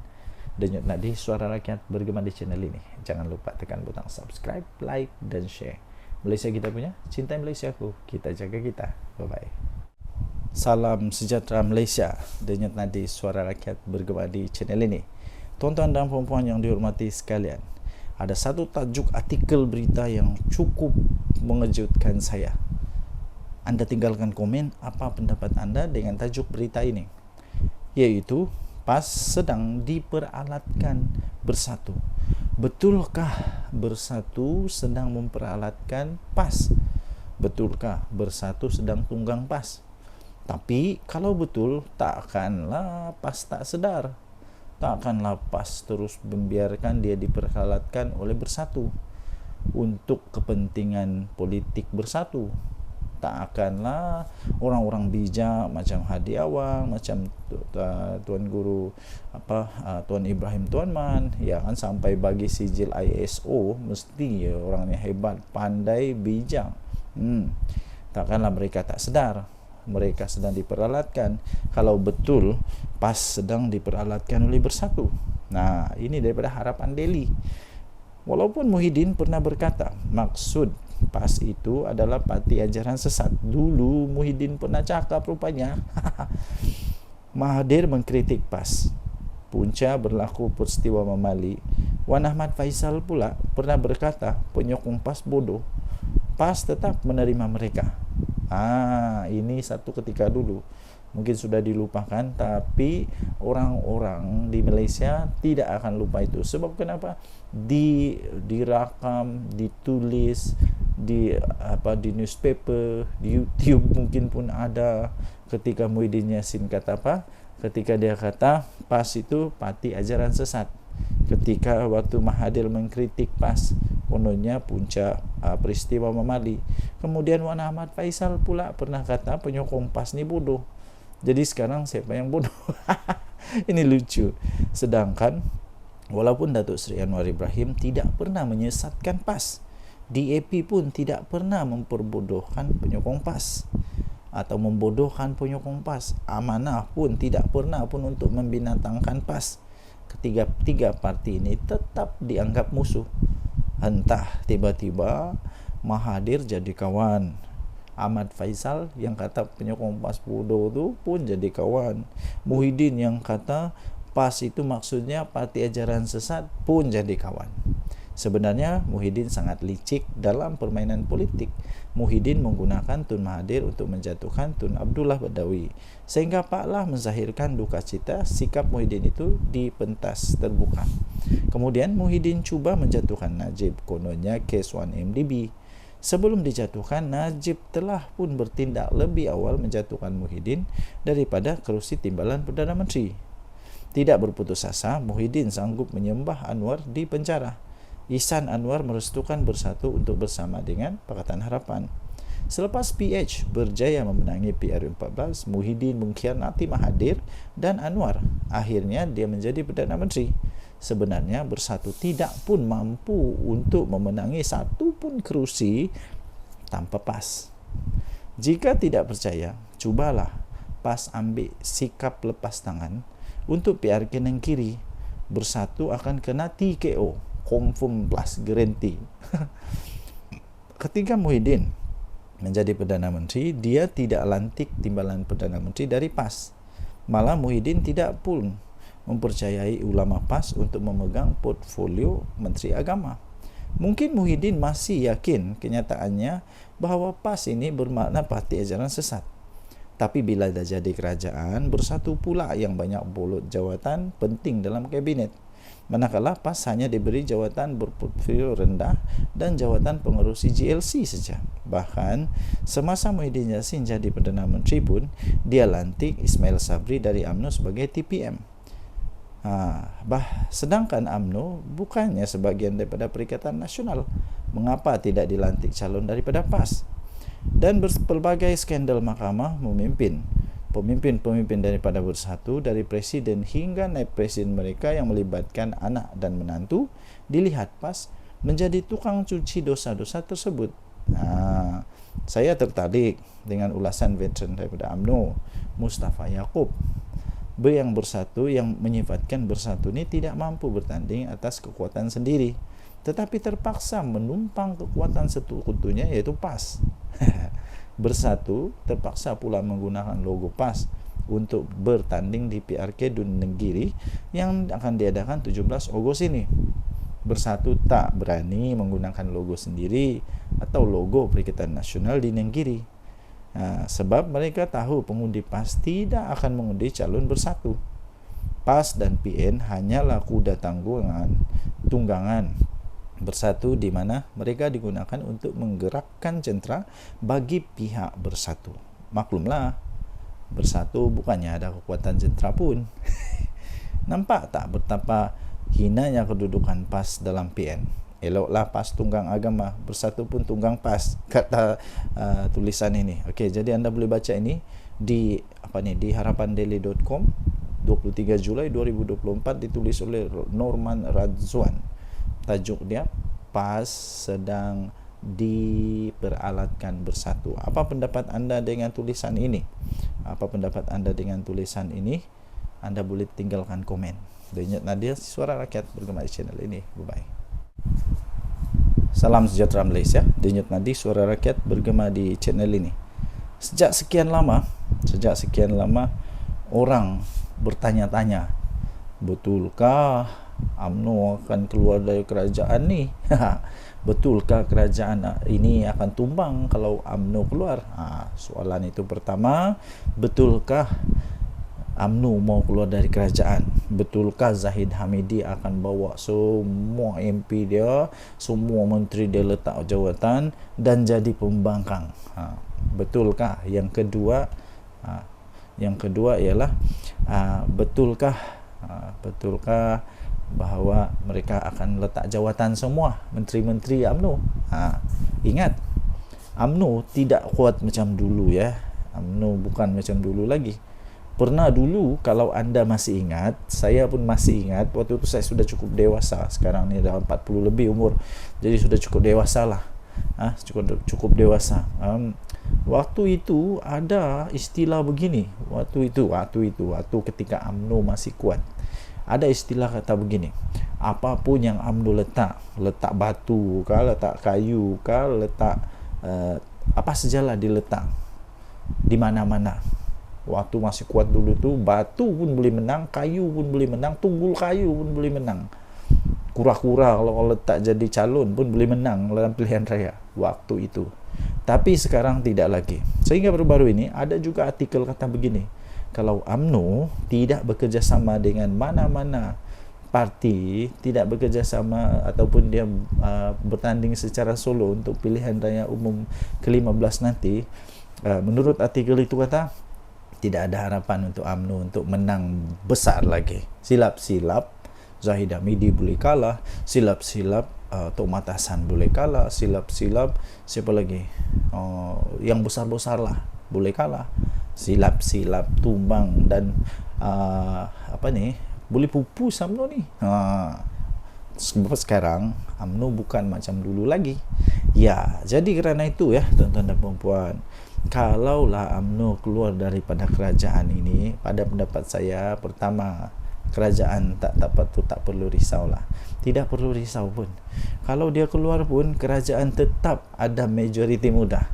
Denyut nadi suara rakyat bergema di channel ini. Jangan lupa tekan butang subscribe, like, dan share. Malaysia kita punya, cintai Malaysiaku, kita jaga kita. Bye-bye. Salam sejahtera Malaysia. Denyut nadi suara rakyat bergema di channel ini. Tuan-tuan dan puan-puan yang dihormati sekalian, ada satu tajuk artikel berita yang cukup mengejutkan saya. Anda tinggalkan komen apa pendapat anda dengan tajuk berita ini, yaitu PAS sedang diperalatkan bersatu. Betulkah bersatu sedang memperalatkan PAS? Betulkah bersatu sedang tunggang PAS? Tapi kalau betul, takkanlah PAS tak sedar. Takkanlah PAS terus membiarkan dia diperalatkan oleh bersatu untuk kepentingan politik bersatu. Tak akanlah orang-orang bijak macam Hadi Awang, macam Tuan Guru Tuan Ibrahim Tuan Man, ya kan, sampai bagi sijil ISO, mesti orangnya hebat, pandai, bijak. Takkanlah mereka tak sedar mereka sedang diperalatkan. Kalau betul PAS sedang diperalatkan oleh bersatu. Nah, ini daripada Harapan Daily. Walaupun Muhyiddin pernah berkata maksud PAS itu adalah parti ajaran sesat. Dulu Muhyiddin pernah cakap rupanya. Mahathir mengkritik PAS. Punca berlaku peristiwa Memali. Wan Ahmad Faisal pula pernah berkata penyokong PAS bodoh. PAS tetap menerima mereka. Ini satu ketika dulu. Mungkin sudah dilupakan, tapi orang-orang di Malaysia tidak akan lupa itu. Sebab kenapa? Dirakam, ditulis di newspaper, di YouTube mungkin pun ada, ketika Muhyiddin Yassin kata apa? Ketika dia kata PAS itu parti ajaran sesat. Ketika waktu Mahathir mengkritik PAS, kononnya punca peristiwa Memali. Kemudian Wan Ahmad Faisal pula pernah kata penyokong PAS ni bodoh. Jadi sekarang siapa yang bodoh? Ini lucu. Sedangkan walaupun Datuk Seri Anwar Ibrahim tidak pernah menyesatkan PAS, DAP pun tidak pernah memperbodohkan penyokong PAS atau membodohkan penyokong PAS. Amanah pun tidak pernah pun untuk membinatangkan PAS. Ketiga parti ini tetap dianggap musuh. Entah tiba-tiba Mahathir jadi kawan, Ahmad Faisal yang kata penyokong PAS bodoh tu pun jadi kawan, Muhyiddin yang kata PAS itu maksudnya parti ajaran sesat pun jadi kawan. Sebenarnya Muhyiddin sangat licik dalam permainan politik. Muhyiddin menggunakan Tun Mahathir untuk menjatuhkan Tun Abdullah Badawi, sehingga Pak Lah menzahirkan duka cita sikap Muhyiddin itu di pentas terbuka. Kemudian Muhyiddin cuba menjatuhkan Najib, kononnya kes 1MDB. Sebelum dijatuhkan, Najib telah pun bertindak lebih awal menjatuhkan Muhyiddin daripada kerusi timbalan Perdana Menteri. Tidak berputus asa, Muhyiddin sanggup menyembah Anwar di penjara. Ihsan Anwar merestukan bersatu untuk bersama dengan Pakatan Harapan. Selepas PH berjaya memenangi PRU14, Muhyiddin mengkhianati Mahathir dan Anwar. Akhirnya dia menjadi Perdana Menteri. Sebenarnya bersatu tidak pun mampu untuk memenangi satu pun kerusi tanpa PAS. Jika tidak percaya, cubalah PAS ambil sikap lepas tangan untuk PR kanan kiri. Bersatu akan kena TKO. Confirm plus guarantee. Ketika Muhyiddin menjadi Perdana Menteri, dia tidak lantik timbalan Perdana Menteri dari PAS. Malah Muhyiddin tidak pun mempercayai ulama PAS untuk memegang portfolio Menteri Agama. Mungkin Muhyiddin masih yakin kenyataannya bahawa PAS ini bermakna parti ajaran sesat. Tapi bila dah jadi kerajaan, bersatu pula yang banyak bolot jawatan penting dalam kabinet. Manakala PAS hanya diberi jawatan berportfolio rendah dan jawatan pengerusi GLC saja. Bahkan semasa Muhyiddin Yassin jadi Perdana Menteri pun, dia lantik Ismail Sabri dari UMNO sebagai TPM. Sedangkan UMNO bukannya sebagian daripada Perikatan Nasional. Mengapa tidak dilantik calon daripada PAS? Dan berbagai skandal mahkamah memimpin pemimpin-pemimpin daripada Bersatu, dari presiden hingga naib presiden mereka yang melibatkan anak dan menantu, dilihat PAS menjadi tukang cuci dosa-dosa tersebut. Saya tertarik dengan ulasan veteran daripada UMNO, Mustafa Yaakob, yang Bersatu, yang menyifatkan Bersatu ini tidak mampu bertanding atas kekuatan sendiri, tetapi terpaksa menumpang kekuatan sekutunya, yaitu PAS. Bersatu terpaksa pula menggunakan logo PAS untuk bertanding di PRK Dun Nenggiri yang akan diadakan 17 Ogos ini. Bersatu tak berani menggunakan logo sendiri atau logo Perikatan Nasional di Nenggiri, sebab mereka tahu pengundi PAS tidak akan mengundi calon Bersatu. PAS dan PN hanyalah kuda tunggangan Bersatu, di mana mereka digunakan untuk menggerakkan centra bagi pihak Bersatu. Maklumlah, Bersatu bukannya ada kekuatan centra pun. Nampak tak betapa hinanya kedudukan PAS dalam PN? Eloklah PAS tunggang agama, Bersatu pun tunggang PAS, kata tulisan ini. Okey, jadi anda boleh baca ini di harapandaily.com 23 Julai 2024, ditulis oleh Norman Radzwan. Tajuk dia, PAS sedang diperalatkan Bersatu. Apa pendapat anda dengan tulisan ini? Anda boleh tinggalkan komen. Denyut Nadia, Suara Rakyat bergema di channel ini. Bye-bye. Salam sejahtera Malaysia. Denyut Nadi, Suara Rakyat bergema di channel ini. Sejak sekian lama orang bertanya-tanya, betulkah UMNO akan keluar dari kerajaan ni? Betulkah kerajaan ini akan tumbang kalau UMNO keluar? Soalan itu pertama. Betulkah UMNO mau keluar dari kerajaan? Betulkah Zahid Hamidi akan bawa semua MP dia, semua menteri dia letak jawatan dan jadi pembangkang? Betulkah? Yang kedua ialah betulkah bahawa mereka akan letak jawatan semua menteri-menteri UMNO? Ingat, UMNO tidak kuat macam dulu ya. UMNO bukan macam dulu lagi. Pernah dulu, kalau anda masih ingat, saya pun masih ingat, waktu itu saya sudah cukup dewasa. Sekarang ni dah 40 lebih umur, jadi sudah cukup dewasa lah. Cukup dewasa. Waktu itu ada istilah begini. Waktu ketika UMNO masih kuat, ada istilah kata begini, apapun yang UMNO letak batu kah, letak kayu kah, letak apa sajalah diletak di mana-mana. Waktu masih kuat dulu tu, batu pun boleh menang, kayu pun boleh menang, tunggul kayu pun boleh menang. Kura-kura kalau letak jadi calon pun boleh menang dalam pilihan raya waktu itu. Tapi sekarang tidak lagi. Sehingga baru-baru ini ada juga artikel kata begini, kalau UMNO tidak bekerjasama dengan mana-mana parti, tidak bekerjasama ataupun dia bertanding secara solo untuk pilihan raya umum ke-15 nanti, menurut artikel itu kata, tidak ada harapan untuk UMNO untuk menang besar lagi. Silap-silap Zahid Hamidi boleh kalah, silap-silap Tok Mat Hassan boleh kalah, silap-silap siapa lagi, yang besar-besar lah boleh kalah, silap-silap tumbang dan boleh pupus UMNO ni. Sebab sekarang UMNO bukan macam dulu lagi. Ya, jadi kerana itu ya tuan-tuan dan puan-puan, kalaulah UMNO keluar daripada kerajaan ini, pada pendapat saya, pertama, kerajaan tak perlu risaulah. Tidak perlu risau pun. Kalau dia keluar pun, kerajaan tetap ada majoriti muda.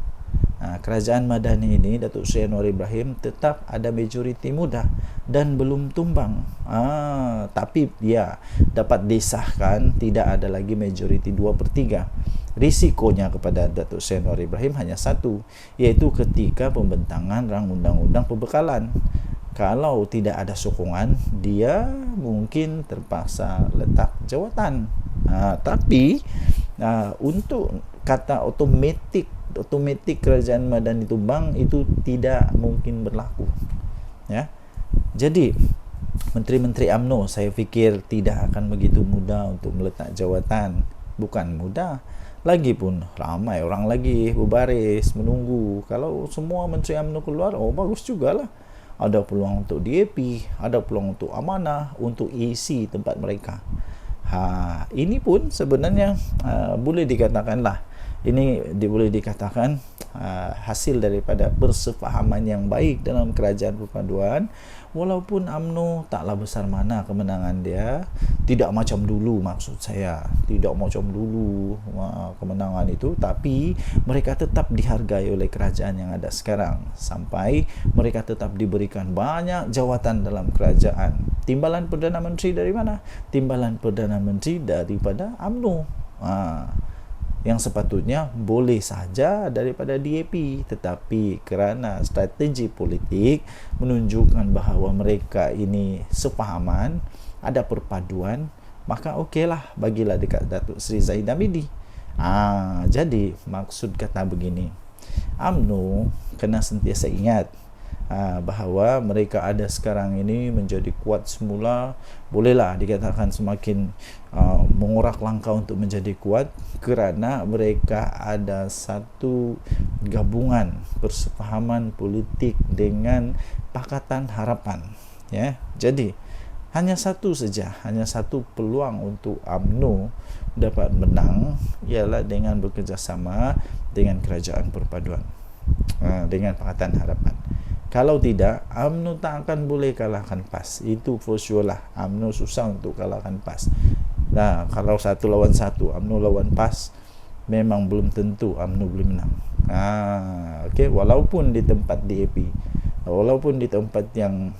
Kerajaan Madani ini, Datuk Seri Anwar Ibrahim, tetap ada majoriti muda dan belum tumbang. Tapi ya, dapat disahkan tidak ada lagi majoriti 2/3. Risikonya kepada Datuk Seri Anwar Ibrahim hanya satu, iaitu ketika pembentangan rang undang-undang pembekalan. Kalau tidak ada sokongan, dia mungkin terpaksa letak jawatan. Tapi untuk kata otomatik kerajaan Madani tumbang, itu tidak mungkin berlaku. Ya. Jadi Menteri-menteri UMNO saya fikir tidak akan begitu mudah untuk meletak jawatan. Bukan mudah, lagipun ramai orang lagi berbaris menunggu. Kalau semua menteri UMNO keluar, oh bagus jugalah. Ada peluang untuk DAP, ada peluang untuk amanah, untuk isi tempat mereka. Ini pun sebenarnya boleh dikatakanlah, boleh dikatakan hasil daripada persefahaman yang baik dalam kerajaan perpaduan. Walaupun UMNO taklah besar mana kemenangan dia, tidak macam dulu, maksud saya tidak macam dulu kemenangan itu, tapi mereka tetap dihargai oleh kerajaan yang ada sekarang, sampai mereka tetap diberikan banyak jawatan dalam kerajaan. Timbalan Perdana Menteri dari mana? Timbalan Perdana Menteri daripada UMNO, yang sepatutnya boleh saja daripada DAP, tetapi kerana strategi politik menunjukkan bahawa mereka ini sepahaman, ada perpaduan, maka okeylah, bagilah dekat Datuk Seri Zahid Hamidi. Jadi maksud kata begini, UMNO kena sentiasa ingat bahawa mereka ada sekarang ini menjadi kuat semula, bolehlah dikatakan semakin mengorak langkah untuk menjadi kuat, kerana mereka ada satu gabungan persefahaman politik dengan Pakatan Harapan, ya. Jadi hanya satu peluang untuk UMNO dapat menang, ialah dengan bekerjasama dengan Kerajaan Perpaduan, dengan Pakatan Harapan. Kalau tidak, UMNO tak akan boleh kalahkan PAS. Itu for sure lah. UMNO susah untuk kalahkan PAS. Nah, kalau 1 lawan 1, UMNO lawan PAS, memang belum tentu UMNO boleh menang. Okey, walaupun di tempat DAP, walaupun di tempat yang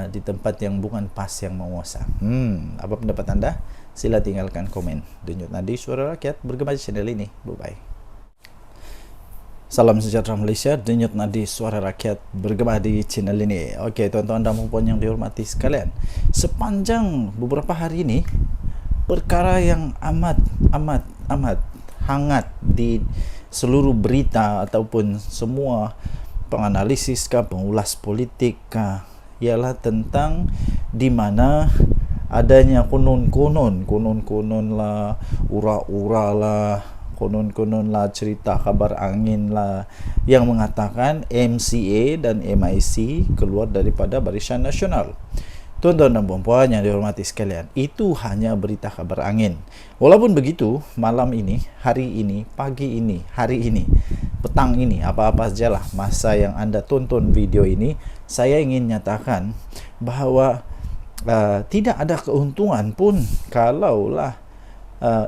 di tempat yang bukan PAS yang menguasa. Apa pendapat anda? Sila tinggalkan komen. Denyut Nadi, Suara Rakyat, bergema di channel ini. Bye-bye. Salam sejahtera Malaysia, Denyut Nadi Suara Rakyat, bergema di channel ini. Okey, tuan-tuan dan puan yang dihormati sekalian, sepanjang beberapa hari ini, perkara yang amat hangat di seluruh berita ataupun semua penganalisis pengulas politik ialah tentang di mana adanya konon-konon lah, ura-ura lah, konon lah, cerita kabar angin lah, yang mengatakan MCA dan MIC keluar daripada Barisan Nasional. Tuan-tuan dan puan-puan yang dihormati sekalian, itu hanya berita kabar angin. Walaupun begitu, malam ini, hari ini, pagi ini, hari ini, petang ini, apa-apa sajalah masa yang anda tonton video ini, saya ingin nyatakan bahawa tidak ada keuntungan pun kalaulah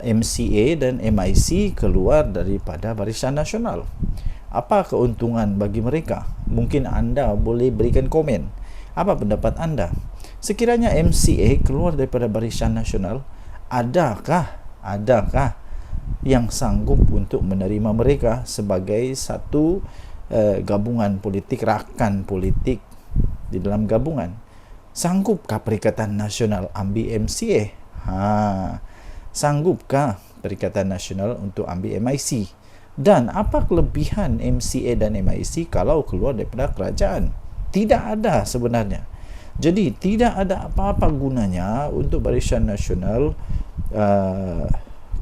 MCA dan MIC keluar daripada Barisan Nasional. Apa keuntungan bagi mereka? Mungkin anda boleh berikan komen. Apa pendapat anda? Sekiranya MCA keluar daripada Barisan Nasional, adakah yang sanggup untuk menerima mereka sebagai satu gabungan politik, rakan politik di dalam gabungan? Sanggupkah Perikatan Nasional ambil MCA? Sanggupkah Perikatan Nasional untuk ambil MIC? Dan apa kelebihan MCA dan MIC kalau keluar daripada kerajaan? Tidak ada sebenarnya. Jadi tidak ada apa-apa gunanya untuk Barisan Nasional,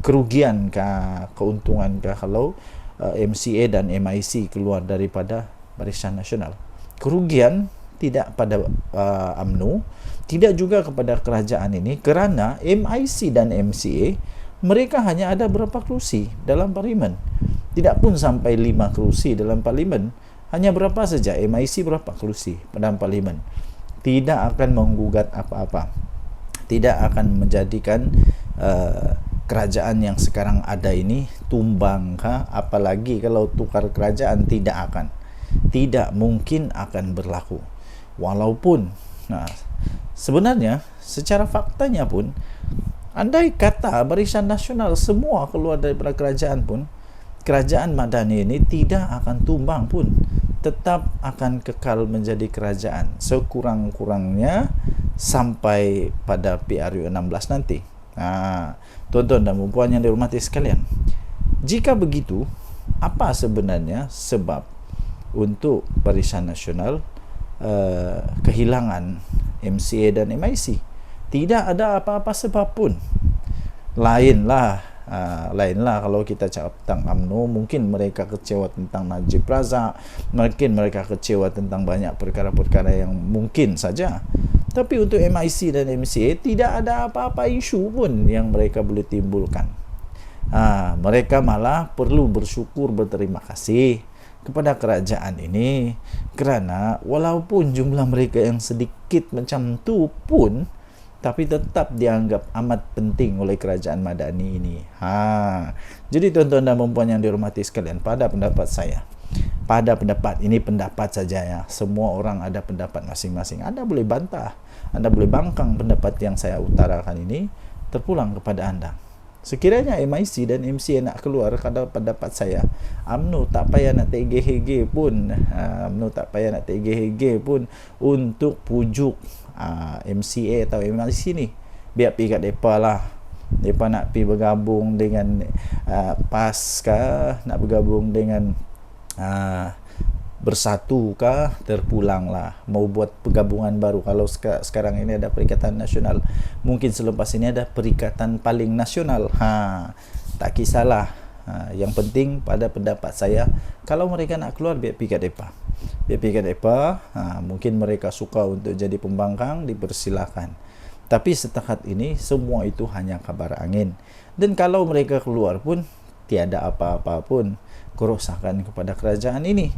kerugiankah, keuntungankah kalau MCA dan MIC keluar daripada Barisan Nasional? Kerugian tidak pada UMNO, tidak juga kepada kerajaan ini, kerana MIC dan MCA mereka hanya ada berapa kerusi dalam parlimen. Tidak pun sampai 5 kerusi dalam parlimen. Hanya berapa saja, MIC berapa kerusi dalam parlimen. Tidak akan menggugat apa-apa. Tidak akan menjadikan kerajaan yang sekarang ada ini tumbang, apalagi kalau tukar kerajaan, tidak mungkin akan berlaku. Walaupun sebenarnya secara faktanya pun, andai kata Barisan Nasional semua keluar daripada kerajaan pun, kerajaan Madani ini tidak akan tumbang pun, tetap akan kekal menjadi kerajaan sekurang-kurangnya sampai pada PRU 16 nanti. Tuan-tuan dan puan yang dihormati sekalian, jika begitu, apa sebenarnya sebab untuk Barisan Nasional kehilangan MCA dan MIC. Tidak ada apa-apa sebab pun. Lainlah kalau kita cakap tentang UMNO, mungkin mereka kecewa tentang Najib Razak, mungkin mereka kecewa tentang banyak perkara-perkara yang mungkin saja. Tapi untuk MIC dan MCA tidak ada apa-apa isu pun yang mereka boleh timbulkan. Mereka malah perlu bersyukur, berterima kasih kepada kerajaan ini, kerana walaupun jumlah mereka yang sedikit macam tu pun, tapi tetap dianggap amat penting oleh kerajaan Madani ini. Jadi tuan-tuan dan puan yang dihormati sekalian, pada pendapat saya, pada pendapat ini, pendapat saja ya, semua orang ada pendapat masing-masing. Anda boleh bantah, Anda boleh bangkang pendapat yang saya utarakan ini, terpulang kepada Anda. Sekiranya MIC dan MCA nak keluar, kalau pendapat saya, UMNO tak payah nak tergeh-geh pun, untuk pujuk MCA atau MIC ni. Biar pergi kat mereka lah. Mereka nak pergi bergabung dengan PAS kah, nak bergabung dengan Bersatu kah, terpulang lah. Mau buat pergabungan baru. Kalau sekarang ini ada Perikatan Nasional, mungkin selepas ini ada Perikatan Paling Nasional. Tak kisahlah. Yang penting pada pendapat saya, kalau mereka nak keluar, biar pergi kat mereka. Mungkin mereka suka untuk jadi pembangkang, dipersilakan. Tapi setakat ini semua itu hanya kabar angin. Dan kalau mereka keluar pun tiada apa-apa pun kerosakan kepada kerajaan ini.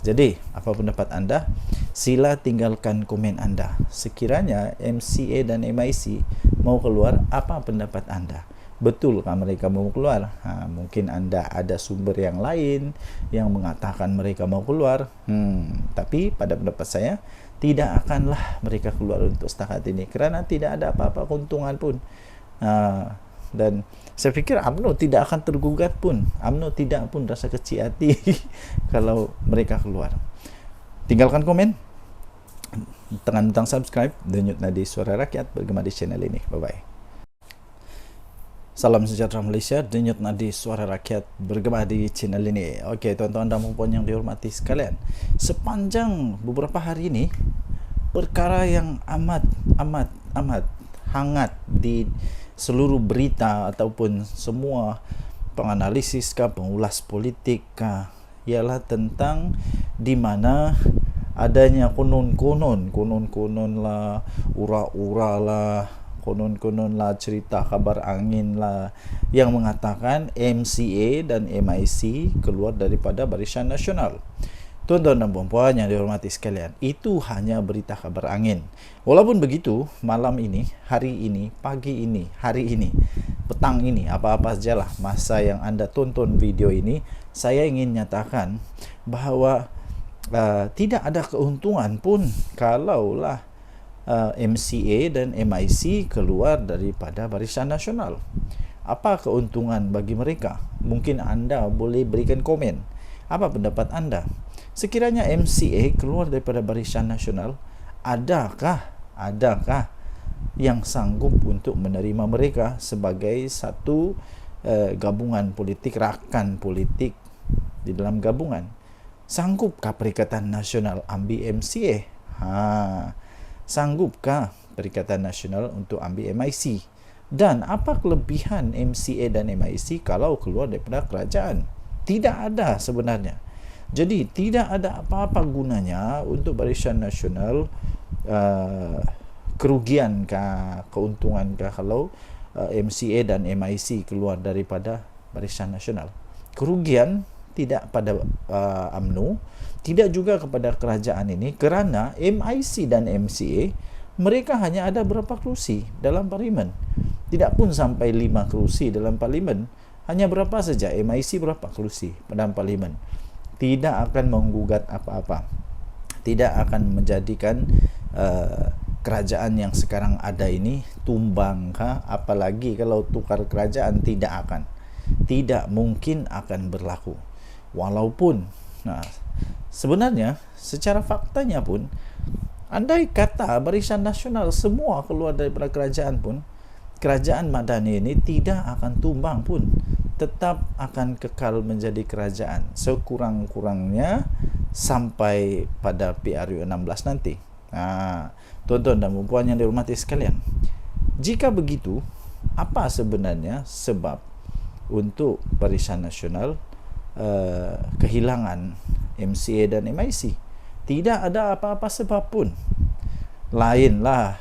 Jadi apa pendapat anda? Sila tinggalkan komen anda. Sekiranya MCA dan MIC mau keluar, apa pendapat anda? Betulkah mereka mau keluar? Mungkin anda ada sumber yang lain yang mengatakan mereka mau keluar. Tapi pada pendapat saya, tidak akanlah mereka keluar untuk setakat ini, kerana tidak ada apa-apa keuntungan pun. Dan saya fikir UMNO tidak akan tergugat pun. UMNO tidak pun rasa kecil hati kalau mereka keluar. Tinggalkan komen, tekan butang subscribe, denyut nadi Suara Rakyat bergema di channel ini. Bye-bye. Salam sejahtera Malaysia, denyut nadi Suara Rakyat bergema di channel ini. Okey, tuan-tuan dan puan yang dihormati sekalian, sepanjang beberapa hari ini, perkara yang amat hangat di seluruh berita ataupun semua penganalisis pengulas politik ialah tentang di mana adanya konon-konon lah, ura-ura lah, konon lah, cerita kabar angin lah yang mengatakan MCA dan MIC keluar daripada Barisan Nasional. Tuan-tuan dan puan yang dihormati sekalian, itu hanya berita kabar angin. Walaupun begitu, malam ini, hari ini, pagi ini, hari ini, petang ini, apa-apa sajalah masa yang anda tonton video ini, saya ingin nyatakan bahawa tidak ada keuntungan pun kalaulah MCA dan MIC keluar daripada Barisan Nasional. Apa keuntungan bagi mereka? Mungkin anda boleh berikan komen. Apa pendapat anda? Sekiranya MCA keluar daripada Barisan Nasional, adakah yang sanggup untuk menerima mereka sebagai satu gabungan politik, rakan politik di dalam gabungan? Sanggupkah Perikatan Nasional ambil MCA? Sanggupkah Perikatan Nasional untuk ambil MIC? Dan apa kelebihan MCA dan MIC kalau keluar daripada kerajaan? Tidak ada sebenarnya. Jadi tidak ada apa-apa gunanya untuk Barisan Nasional, kerugiankah, keuntungankah kalau MCA dan MIC keluar daripada Barisan Nasional? Kerugian tidak pada UMNO, tidak juga kepada kerajaan ini, kerana MIC dan MCA mereka hanya ada berapa kerusi dalam parlimen. Tidak pun sampai 5 kerusi dalam parlimen. Hanya berapa saja, MIC berapa kerusi dalam parlimen. Tidak akan menggugat apa-apa, tidak akan menjadikan kerajaan yang sekarang ada ini tumbang apalagi kalau tukar kerajaan, tidak mungkin akan berlaku. Walaupun sebenarnya secara faktanya pun, andai kata Barisan Nasional semua keluar daripada kerajaan pun, kerajaan Madani ini tidak akan tumbang pun, tetap akan kekal menjadi kerajaan. Sekurang-kurangnya sampai pada PRU 16 nanti. Tuan-tuan dan puan yang dihormati sekalian, jika begitu, apa sebenarnya sebab untuk Barisan Nasional kehilangan MCA dan MIC? Tidak ada apa-apa sebab pun. Lainlah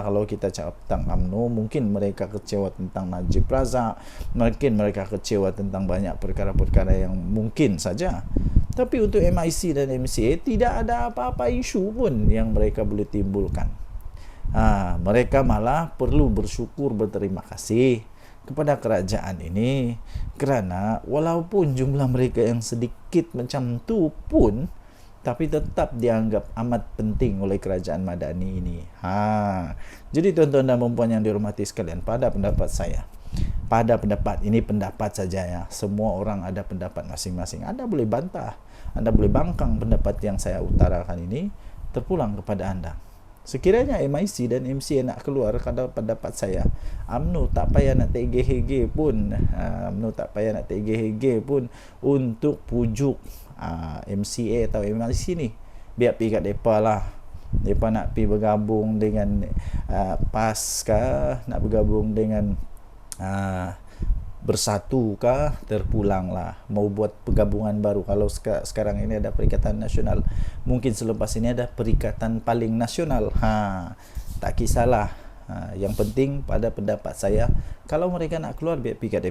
kalau kita cakap tentang UMNO, mungkin mereka kecewa tentang Najib Razak, mungkin mereka kecewa tentang banyak perkara-perkara yang mungkin saja. Tapi untuk MIC dan MCA tidak ada apa-apa isu pun yang mereka boleh timbulkan. Mereka malah perlu bersyukur, berterima kasih kepada kerajaan ini, kerana walaupun jumlah mereka yang sedikit macam tu pun, tapi tetap dianggap amat penting oleh kerajaan Madani ini. Jadi tuan-tuan dan puan yang dihormati sekalian, pada pendapat saya, pada pendapat ini pendapat saja ya, semua orang ada pendapat masing-masing. Anda boleh bantah, Anda boleh bangkang pendapat yang saya utarakan ini, terpulang kepada Anda. Sekiranya MIC dan MCA nak keluar, kalau pendapat saya, UMNO tak payah nak tergeh-geh pun, untuk pujuk MCA atau MIC ni. Biar pergi kat mereka lah. Mereka nak pergi bergabung dengan PAS kah, nak bergabung dengan Bersatu kah, terpulang lah. Mau buat pergabungan baru. Kalau sekarang ini ada Perikatan Nasional, mungkin selepas ini ada Perikatan Paling Nasional. Tak kisahlah. Yang penting pada pendapat saya, kalau mereka nak keluar, biar pergi kat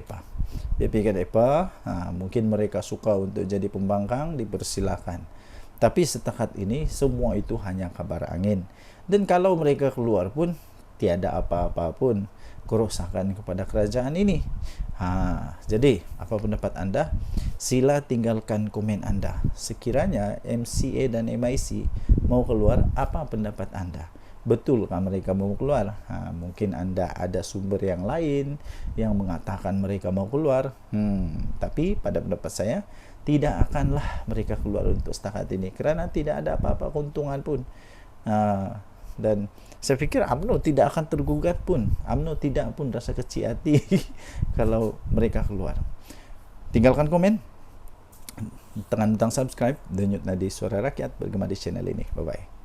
mereka. Mungkin mereka suka untuk jadi pembangkang, dipersilakan. Tapi setakat ini semua itu hanya kabar angin. Dan kalau mereka keluar pun tiada apa-apa pun kerosakan kepada kerajaan ini. Jadi apa pendapat anda? Sila tinggalkan komen anda. Sekiranya MCA dan MIC mau keluar, apa pendapat anda? Betulkah mereka mau keluar? Mungkin anda ada sumber yang lain yang mengatakan mereka mau keluar. Tapi pada pendapat saya, tidak akanlah mereka keluar untuk setakat ini, kerana tidak ada apa-apa keuntungan pun. Dan saya fikir UMNO tidak akan tergugat pun. UMNO tidak pun rasa kecil hati kalau mereka keluar. Tinggalkan komen, tekan butang subscribe, denyut nadi Suara Rakyat bergema di channel ini. Bye-bye.